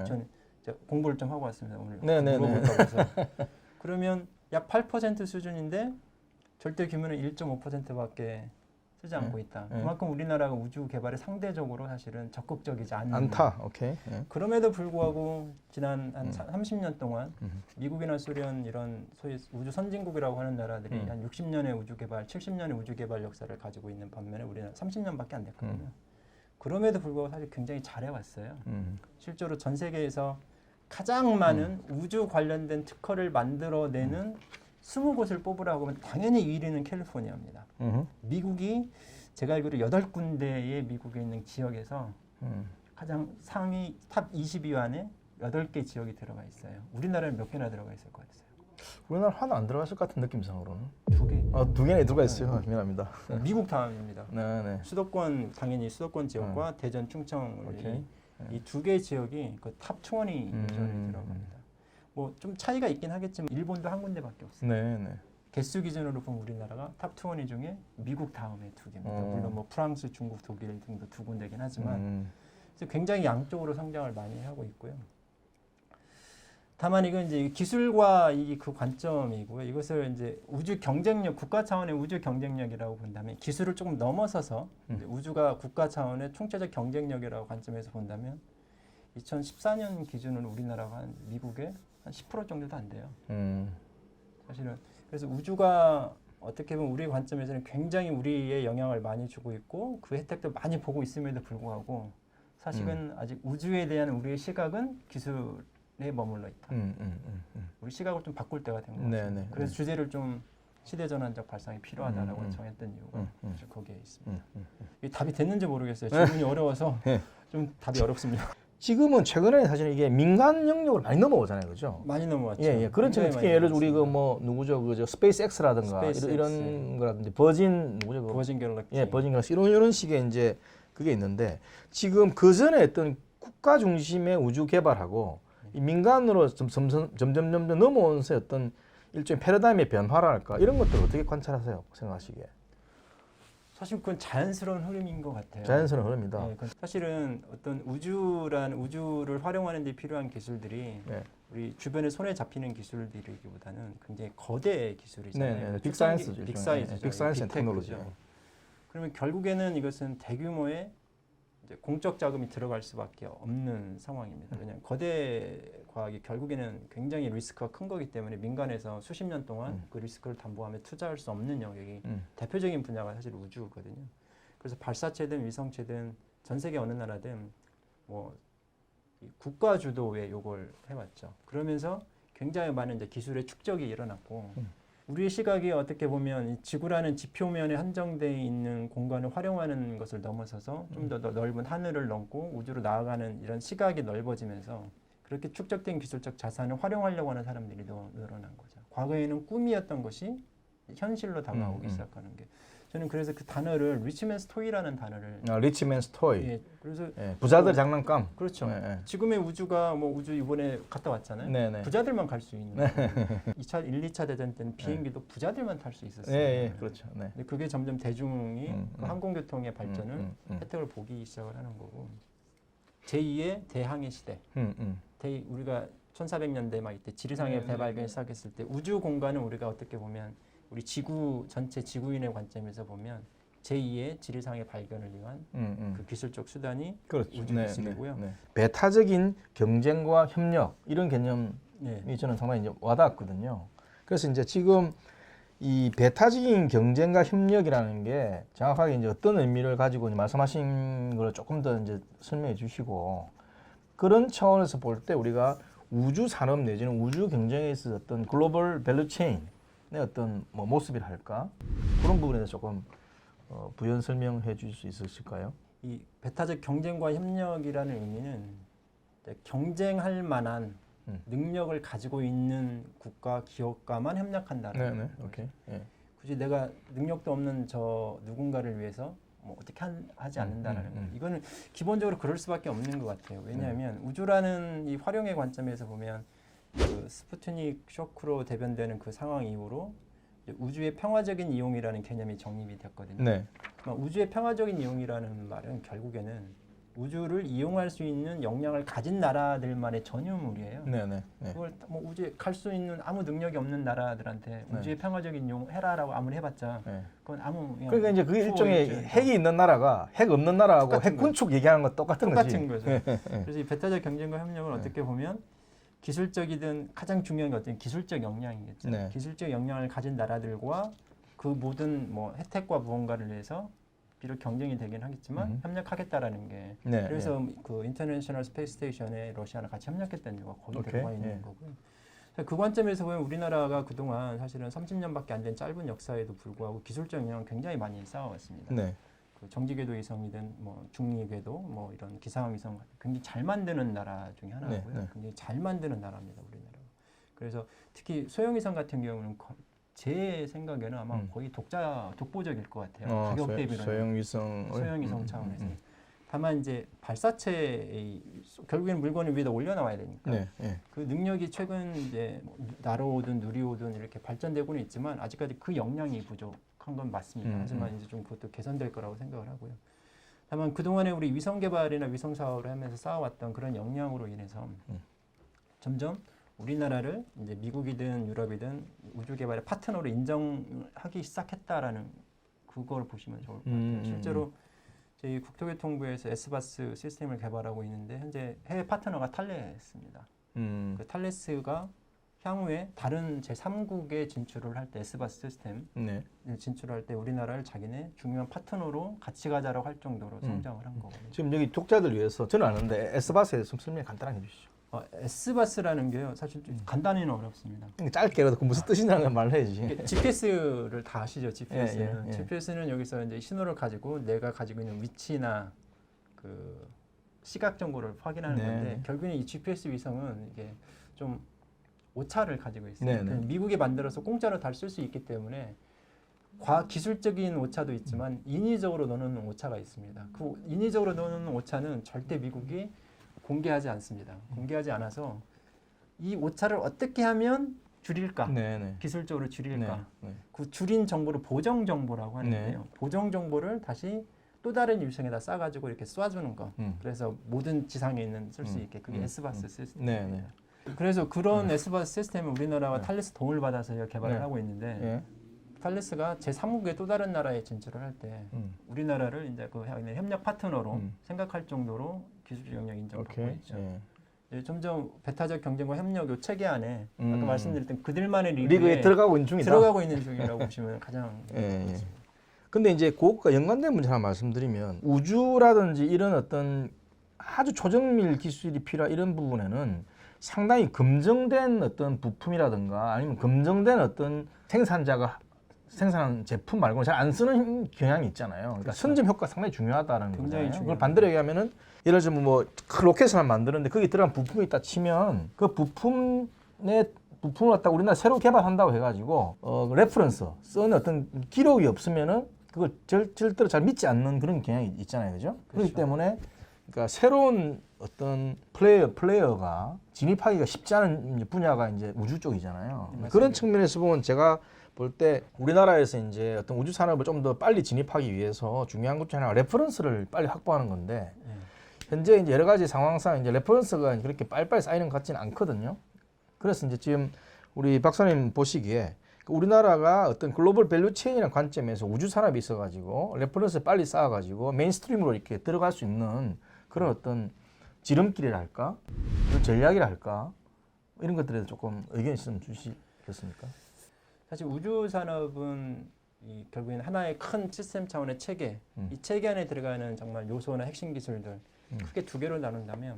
제가 공부를 좀 하고 왔습니다. 오늘 네네네. 물어볼까 봐서. 그러면 약 8% 수준인데 절대 규모는 1.5%밖에 쓰지 않고 있다. 그만큼 우리나라가 우주 개발에 상대적으로 사실은 적극적이지 않다. 오케이. 그럼에도 불구하고 지난 한 30년 동안 미국이나 소련 이런 소위 우주 선진국이라고 하는 나라들이 한 60년의 우주 개발, 70년의 우주 개발 역사를 가지고 있는 반면에 우리는 30년밖에 안 됐거든요. 그럼에도 불구하고 사실 굉장히 잘해왔어요. 실제로 전 세계에서 가장 많은 우주 관련된 특허를 만들어내는 20곳을 뽑으라고 하면 당연히 1위는 캘리포니아입니다. 미국이 제가 알기로 8군데의 미국에 있는 지역에서 가장 상위 탑 20위 안에 8개 지역이 들어가 있어요. 우리나라는 몇 개나 들어가 있을 것 같으세요? 우리나라 하나 안 들어갔을 것 같은 느낌상으로는. 2개. 아, 2개나 들어가 있어요. 미안합니다. 미국 다음입니다. 네. 수도권 당연히 수도권 지역과 대전, 충청 이 2개 지역이 그 탑 20 전에 들어갑니다. 뭐 좀 차이가 있긴 하겠지만 일본도 한 군데밖에 없어요. 네. 개수 기준으로 보면 우리나라가 탑 20 중에 미국 다음에 2개입니다. 물론 뭐 프랑스, 중국, 독일 등도 2군데긴 하지만 그래서 굉장히 양쪽으로 성장을 많이 하고 있고요. 다만 이건 이제 기술과 그 관점이고요. 이것을 이제 우주 경쟁력, 국가 차원의 우주 경쟁력이라고 본다면 기술을 조금 넘어서서 우주가 국가 차원의 총체적 경쟁력이라고 관점에서 본다면 2014년 기준으로 우리나라가 한 미국의 한 10% 정도도 안 돼요. 사실은 그래서 우주가 어떻게 보면 우리의 관점에서는 굉장히 우리의 영향을 많이 주고 있고 그 혜택도 많이 보고 있음에도 불구하고 사실은 아직 우주에 대한 우리의 시각은 기술에 머물러 있다. 우리 시각을 좀 바꿀 때가 된 것 같습니다. 네네. 그래서 주제를 좀 시대전환적 발상이 필요하다라고 정했던 이유가 사실 거기에 있습니다. 이게 답이 됐는지 모르겠어요. 질문이 어려워서 좀 답이 어렵습니다. 지금은 최근에 사실 이게 민간 영역을 많이 넘어오잖아요, 그죠? 많이 넘어왔죠. 예. 그런 측면 특히 예를 들어 우리 그 뭐 누구죠, 그저 스페이스X라든가 이런 거라든지 버진 누구죠, 버진 갤럭시. 예, 버진 갤럭시 이런 식의 이제 그게 있는데 지금 그 전에 어떤 국가 중심의 우주 개발하고 이 민간으로 점점 넘어오면서 어떤 일종의 패러다임의 변화랄까 이런 것들을 어떻게 관찰하세요, 생각하시기에? 사실 그건 자연스러운 흐름인 것 같아요. 자연스러운 흐름이다. 네, 사실은 어떤 우주를 활용하는 데 필요한 기술들이 우리 주변에 손에 잡히는 기술들이기보다는 굉장히 거대 기술이잖아요. 빅사이언스죠. 빅사이언스 테크놀로지. 그러면 결국에는 이것은 대규모의 이제 공적 자금이 들어갈 수밖에 없는 상황입니다. 왜냐하면 거대 과학이 결국에는 굉장히 리스크가 큰 거기 때문에 민간에서 수십 년 동안 그 리스크를 담보하며 투자할 수 없는 영역이 대표적인 분야가 사실 우주거든요. 그래서 발사체든 위성체든 전 세계 어느 나라든 뭐 국가 주도의 요걸 해왔죠. 그러면서 굉장히 많은 이제 기술의 축적이 일어났고 우리의 시각이 어떻게 보면 이 지구라는 지표면에 한정되어 있는 공간을 활용하는 것을 넘어서서 좀 더 넓은 하늘을 넘고 우주로 나아가는 이런 시각이 넓어지면서 그렇게 축적된 기술적 자산을 활용하려고 하는 사람들이 늘어난 거죠. 과거에는 꿈이었던 것이 현실로 다가오기 시작하는 게. 저는 그래서 그 단어를 리치맨스 토이라는 단어를 리치맨스 토이. 예, 그래서 부자들 장난감. 그렇죠. 지금의 우주가 뭐 우주 이번에 갔다 왔잖아요. 네네. 부자들만 갈 수 있는. 2차 1, 2차 대전 때는 비행기도 부자들만 탈 수 있었어요. 예, 그렇죠. 네. 근데 그게 점점 대중이 그 항공교통의 발전을 혜택을 보기 시작을 하는 거고. 제2의 대항해 시대. 우리가 1400년대 막 이때 지리상의 대발견을 시작했을 때 우주 공간은 우리가 어떻게 보면 우리 지구 전체 지구인의 관점에서 보면 제2의 지리상의 발견을 위한 그 기술적 수단이 그렇죠. 우주 기술이고요. 배타적인 경쟁과 협력 이런 개념이 저는 상당히 이제 와닿았거든요. 그래서 이제 지금 이 배타적인 경쟁과 협력이라는 게 정확하게 이제 어떤 의미를 가지고 말씀하신 걸 조금 더 이제 설명해 주시고 그런 차원에서 볼 때 우리가 우주 산업 내지는 우주 경쟁에 있어서 어떤 글로벌 밸류 체인의 어떤 뭐 모습이라 할까 그런 부분에 대해서 조금 부연 설명해 주실 수 있으실까요? 이 배타적 경쟁과 협력이라는 의미는 경쟁할 만한 능력을 가지고 있는 국가 기업과만 협력한다는 오케이. 굳이 내가 능력도 없는 저 누군가를 위해서 뭐 어떻게 하지 않는다라는 거. 이거는 기본적으로 그럴 수밖에 없는 것 같아요. 왜냐하면 우주라는 이 활용의 관점에서 보면 그 스푸트닉 쇼크로 대변되는 그 상황 이후로 우주의 평화적인 이용이라는 개념이 정립이 됐거든요. 네. 우주의 평화적인 이용이라는 말은 결국에는 우주를 이용할 수 있는 역량을 가진 나라들만의 전유물이에요. 네. 그걸 뭐 우주에 갈 수 있는 아무 능력이 없는 나라들한테 우주의 평화적인 이용 해라라고 아무리 해봤자 그건 아무 그러니까 이제 그게 일종의 투어일지. 핵이 있는 나라가 핵 없는 나라하고 똑같은 핵 군축 얘기하는 거 똑같은 거죠. 그래서 이 배타적 경쟁과 협력을 어떻게 보면 기술적이든 가장 중요한 게 어떤 기술적 역량이겠죠. 네. 기술적 역량을 가진 나라들과 그 모든 뭐 혜택과 무언가를 위해서 비록 경쟁이 되긴 하겠지만 협력하겠다라는 게 그래서 그 인터내셔널 스페이스 스테이션에 러시아랑 같이 협력했다는 이유가 거기 들어가 있는 거고요. 그 관점에서 보면 우리나라가 그동안 사실은 30년밖에 안 된 짧은 역사에도 불구하고 기술적 역량을 굉장히 많이 쌓아왔습니다. 그 정지궤도 위성이든 뭐 중위궤도 뭐 이런 기상함 위성 굉장히 잘 만드는 나라 중에 하나고요. 굉장히 잘 만드는 나라입니다, 우리나라가. 그래서 특히 소형 위성 같은 경우는 제 생각에는 아마 거의 독보적일 것 같아요. 가격 대비로 소형 위성 차원에서. 다만 이제 발사체의 결국에는 물건을 위에다 올려놔야 되니까 그 능력이 최근 이제 나로오든 누리오든 이렇게 발전되고는 있지만 아직까지 그 역량이 부족한 건 맞습니다. 하지만 이제 좀 그것도 개선될 거라고 생각을 하고요. 다만 그 동안에 우리 위성 개발이나 위성 사업을 하면서 쌓아왔던 그런 역량으로 인해서 점점 우리나라를 이제 미국이든 유럽이든 우주 개발의 파트너로 인정하기 시작했다라는 그걸 보시면 좋을 것 같아요. 실제로 저희 국토교통부에서 S바스 시스템을 개발하고 있는데 현재 해외 파트너가 탈레스입니다. 그 탈레스가 향후에 다른 제3국에 진출을 할 때 S바스 시스템 진출할 때 우리나라를 자기네 중요한 파트너로 같이 가자라고 할 정도로 성장을 한 거거든요. 지금 여기 독자들 위해서 저는 아는데 S바스에 좀 설명 간단하게 해주시죠. S바스라는 게요, 사실 좀 간단히는 어렵습니다. 짧게라도 그 무슨 뜻이냐는 걸 말해야지. GPS를 다 아시죠? GPS는. GPS는 여기서 이제 신호를 가지고 내가 가지고 있는 위치나 그 시각 정보를 확인하는 건데 결국엔 이 GPS 위성은 이게 좀 오차를 가지고 있어요. 미국이 만들어서 공짜로 다 쓸 수 있기 때문에 기술적인 오차도 있지만 인위적으로 넣어놓는 오차가 있습니다. 그 인위적으로 넣어놓는 오차는 절대 미국이 공개하지 않습니다. 공개하지 않아서 이 오차를 어떻게 하면 줄일까? 기술적으로 줄일까? 그 줄인 정보를 보정 정보라고 하는데요. 보정 정보를 다시 또 다른 위성에다 싸가지고 이렇게 쏴주는 거. 그래서 모든 지상에 있는 쓸 수 있게 그게 S바스 시스템입니다. 그래서 그런 S바스 시스템을 우리나라와 탈레스 도움을 받아서 개발을 하고 있는데 탈레스가 제3국의 또 다른 나라에 진출을 할 때 우리나라를 이제 그 협력 파트너로 생각할 정도로 기술적 역량 인정받고 있죠. 점점 배타적 경쟁과 협력 요 체계 안에 아까 말씀드렸던 그들만의 리그에 들어가고 있는 중이라고 보시면 가장 근데 이제 그것과 연관된 문제 하나 말씀드리면 우주라든지 이런 어떤 아주 초정밀 기술이 필요한 이런 부분에는 상당히 검증된 어떤 부품이라든가 아니면 검증된 어떤 생산자가 생산한 제품 말고는 잘 안 쓰는 경향이 있잖아요. 그러니까 선점 효과가 상당히 중요하다는 거잖아요. 그걸 반대로 얘기하면은 예를 들면 뭐 큰 로켓을 만드는데 거기 들어간 부품이 있다 치면 그 부품을 갖다 우리나라 새로 개발한다고 해가지고 레퍼런스 쓴 어떤 기록이 없으면은 그걸 절대로 잘 믿지 않는 그런 경향이 있잖아요, 그죠? 그렇기 때문에 그러니까 새로운 어떤 플레이어가 진입하기가 쉽지 않은 분야가 이제 우주 쪽이잖아요. 그런 측면에서 보면 제가 볼 때 우리나라에서 이제 어떤 우주 산업을 좀 더 빨리 진입하기 위해서 중요한 것 중에 하나가 레퍼런스를 빨리 확보하는 건데 현재 이제 여러 가지 상황상 이제 레퍼런스가 그렇게 빨리빨리 쌓이는 것 같지는 않거든요. 그래서 이제 지금 우리 박사님 보시기에 우리나라가 어떤 글로벌 밸류 체인이라는 관점에서 우주 산업이 있어가지고 레퍼런스를 빨리 쌓아가지고 메인스트림으로 이렇게 들어갈 수 있는 그런 어떤 지름길이랄까, 그런 전략이랄까 이런 것들에 대해서 조금 의견 있으면 주시겠습니까? 사실 우주 산업은 결국에는 하나의 큰 시스템 차원의 체계, 이 체계 안에 들어가는 정말 요소나 핵심 기술들 크게 두 개로 나눈다면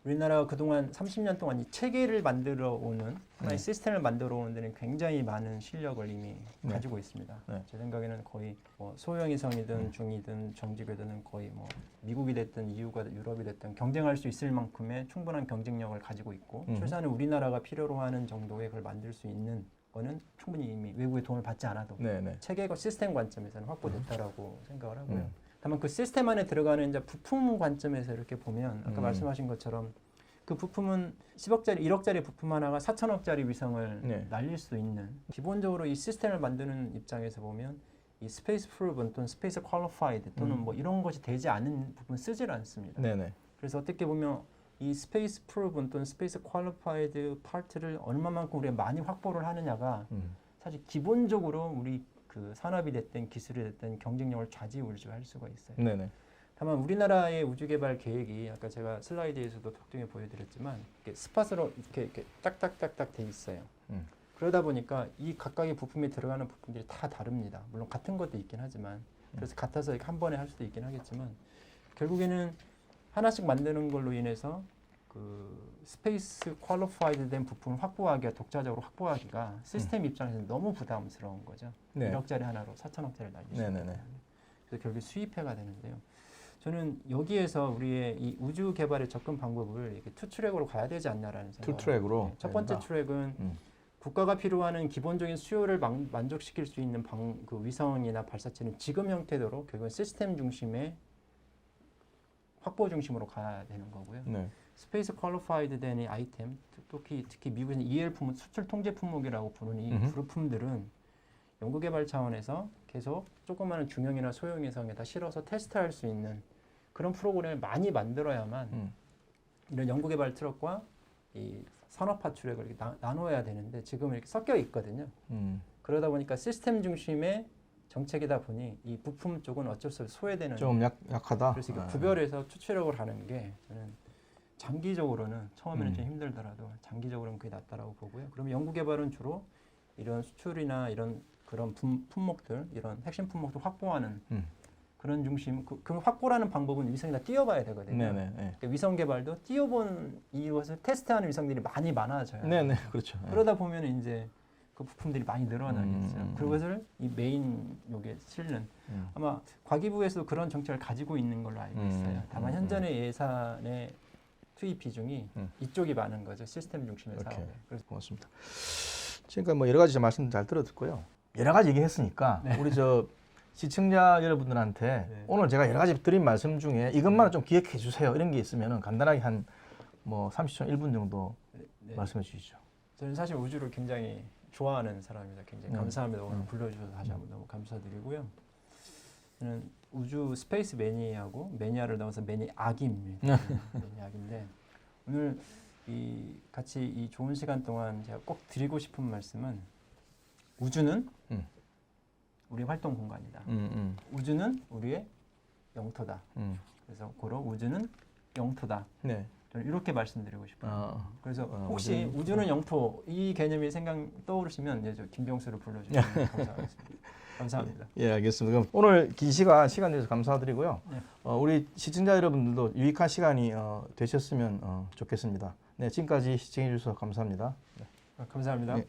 우리나라가 그동안 30년 동안 이 체계를 만들어 오는 하나의 시스템을 만들어 오는 데는 굉장히 많은 실력을 이미 가지고 있습니다. 제 생각에는 거의 뭐 소형위성이든 중이든 정지궤도는 거의 뭐 미국이 됐든 EU가 유럽이 됐든 경쟁할 수 있을 만큼의 충분한 경쟁력을 가지고 있고 출산을 우리나라가 필요로 하는 정도의 그걸 만들 수 있는 거는 충분히 이미 외국의 도움을 받지 않아도 네네. 체계과 시스템 관점에서는 확보됐다라고 생각을 하고요. 다만 그 시스템 안에 들어가는 이제 부품 관점에서 이렇게 보면 아까 말씀하신 것처럼 그 부품은 10억짜리, 1억짜리 부품 하나가 4천억짜리 위성을 네. 날릴 수 있는 기본적으로 이 시스템을 만드는 입장에서 보면 이 스페이스 프루븐 또는 스페이스 퀄리파이드 또는 뭐 이런 것이 되지 않은 부분 쓰질 않습니다. 네네. 그래서 어떻게 보면 이 스페이스 프루븐 또는 스페이스 퀄리파이드 파트를 얼마만큼 우리가 많이 확보를 하느냐가 사실 기본적으로 우리 그 산업이 됐든 기술이 됐든 경쟁력을 좌지우지할 수가 있어요. 네네. 다만 우리나라의 우주개발 계획이 아까 제가 슬라이드에서도 독특히 보여드렸지만 이렇게 스팟으로 이렇게 딱딱딱딱 돼 있어요. 그러다 보니까 이 각각의 부품에 들어가는 부품들이 다 다릅니다. 물론 같은 것도 있긴 하지만 그래서 같아서 이렇게 한 번에 할 수도 있긴 하겠지만 결국에는 하나씩 만드는 걸로 인해서 그 스페이스 퀄리파이드 된 부품을 확보하기가 독자적으로 확보하기가 시스템 입장에서는 너무 부담스러운 거죠. 네. 1억짜리 하나로 4천억짜리를 날릴 수 네네네. 있는. 그래서 결국 수입해가 되는데요. 저는 여기에서 우리의 이 우주 개발의 접근 방법을 이렇게 투 트랙으로 가야 되지 않냐라는 생각. 투 트랙으로. 첫 번째 트랙은 국가가 필요하는 기본적인 수요를 만족시킬 수 있는 그 위성이나 발사체는 지금 형태대로 결국은 시스템 중심의 확보 중심으로 가야 되는 거고요. 네. 스페이스 퀄리파이드 된 이 아이템, 특히 미국에서 EL 품목, 수출 통제 품목이라고 부르는 이 부품들은 연구개발 차원에서 계속 조그마한 중형이나 소형 위성에다 실어서 테스트할 수 있는 그런 프로그램을 많이 만들어야만 이런 연구개발 트럭과 이 산업화 트랙을 이렇게 나눠야 되는데 지금 이렇게 섞여 있거든요. 그러다 보니까 시스템 중심의 정책이다 보니 이 부품 쪽은 어쩔 수 없이 소외되는. 좀 약하다. 그래서 이거 구별해서 추출력을 하는 게 저는 장기적으로는 처음에는 좀 힘들더라도 장기적으로는 그게 낫다라고 보고요. 그러면 연구개발은 주로 이런 수출이나 이런 그런 품목들, 이런 핵심 품목들 확보하는 그런 중심. 그 확보라는 방법은 위성에다 띄워봐야 되거든요. 네네. 그러니까 위성 개발도 띄워본 이것을 테스트하는 위성들이 많아져요. 네네. 그렇죠. 그러다 보면 이제 그 부품들이 많이 늘어나겠어요. 그것을 이 메인 요게 실는 아마 과기부에서도 그런 정책을 가지고 있는 걸로 알고 있어요. 다만 현존의 예산의 투입 비중이 이쪽이 많은 거죠. 시스템 중심의 사업에. 그래서 고맙습니다. 지금까지 뭐 여러 가지 말씀 잘 들어듣고요. 여러 가지 얘기했으니까 우리 저 시청자 여러분들한테 네. 오늘 제가 여러 가지 드린 말씀 중에 이것만은 좀 기억해 주세요. 이런 게 있으면은 간단하게 한 뭐 30초, 1분 정도 말씀해 주시죠. 저는 사실 우주를 굉장히 좋아하는 사람입니다. 굉장히 감사합니다. 오늘 불러주셔서 다시 한번 너무 감사드리고요. 저는 우주 스페이스 매니아고 매니아를 넘어서 매니악입니다. 매니악인데 오늘 같이 이 좋은 시간 동안 제가 꼭 드리고 싶은 말씀은 우주는 우리의 활동 공간이다. 우주는 우리의 영토다. 그래서 고로 우주는 영토다. 네. 저는 이렇게 말씀드리고 싶어요. 그래서 혹시 우주는 우주는 영토 이 개념이 떠오르시면 이제 저 김병수를 불러주시면 감사하겠습니다. 감사합니다. 예, 알겠습니다. 그럼 오늘 긴 시간 내주셔서 감사드리고요. 네. 우리 시청자 여러분들도 유익한 시간이 되셨으면 좋겠습니다. 네, 지금까지 시청해 주셔서 감사합니다. 네. 감사합니다. 네.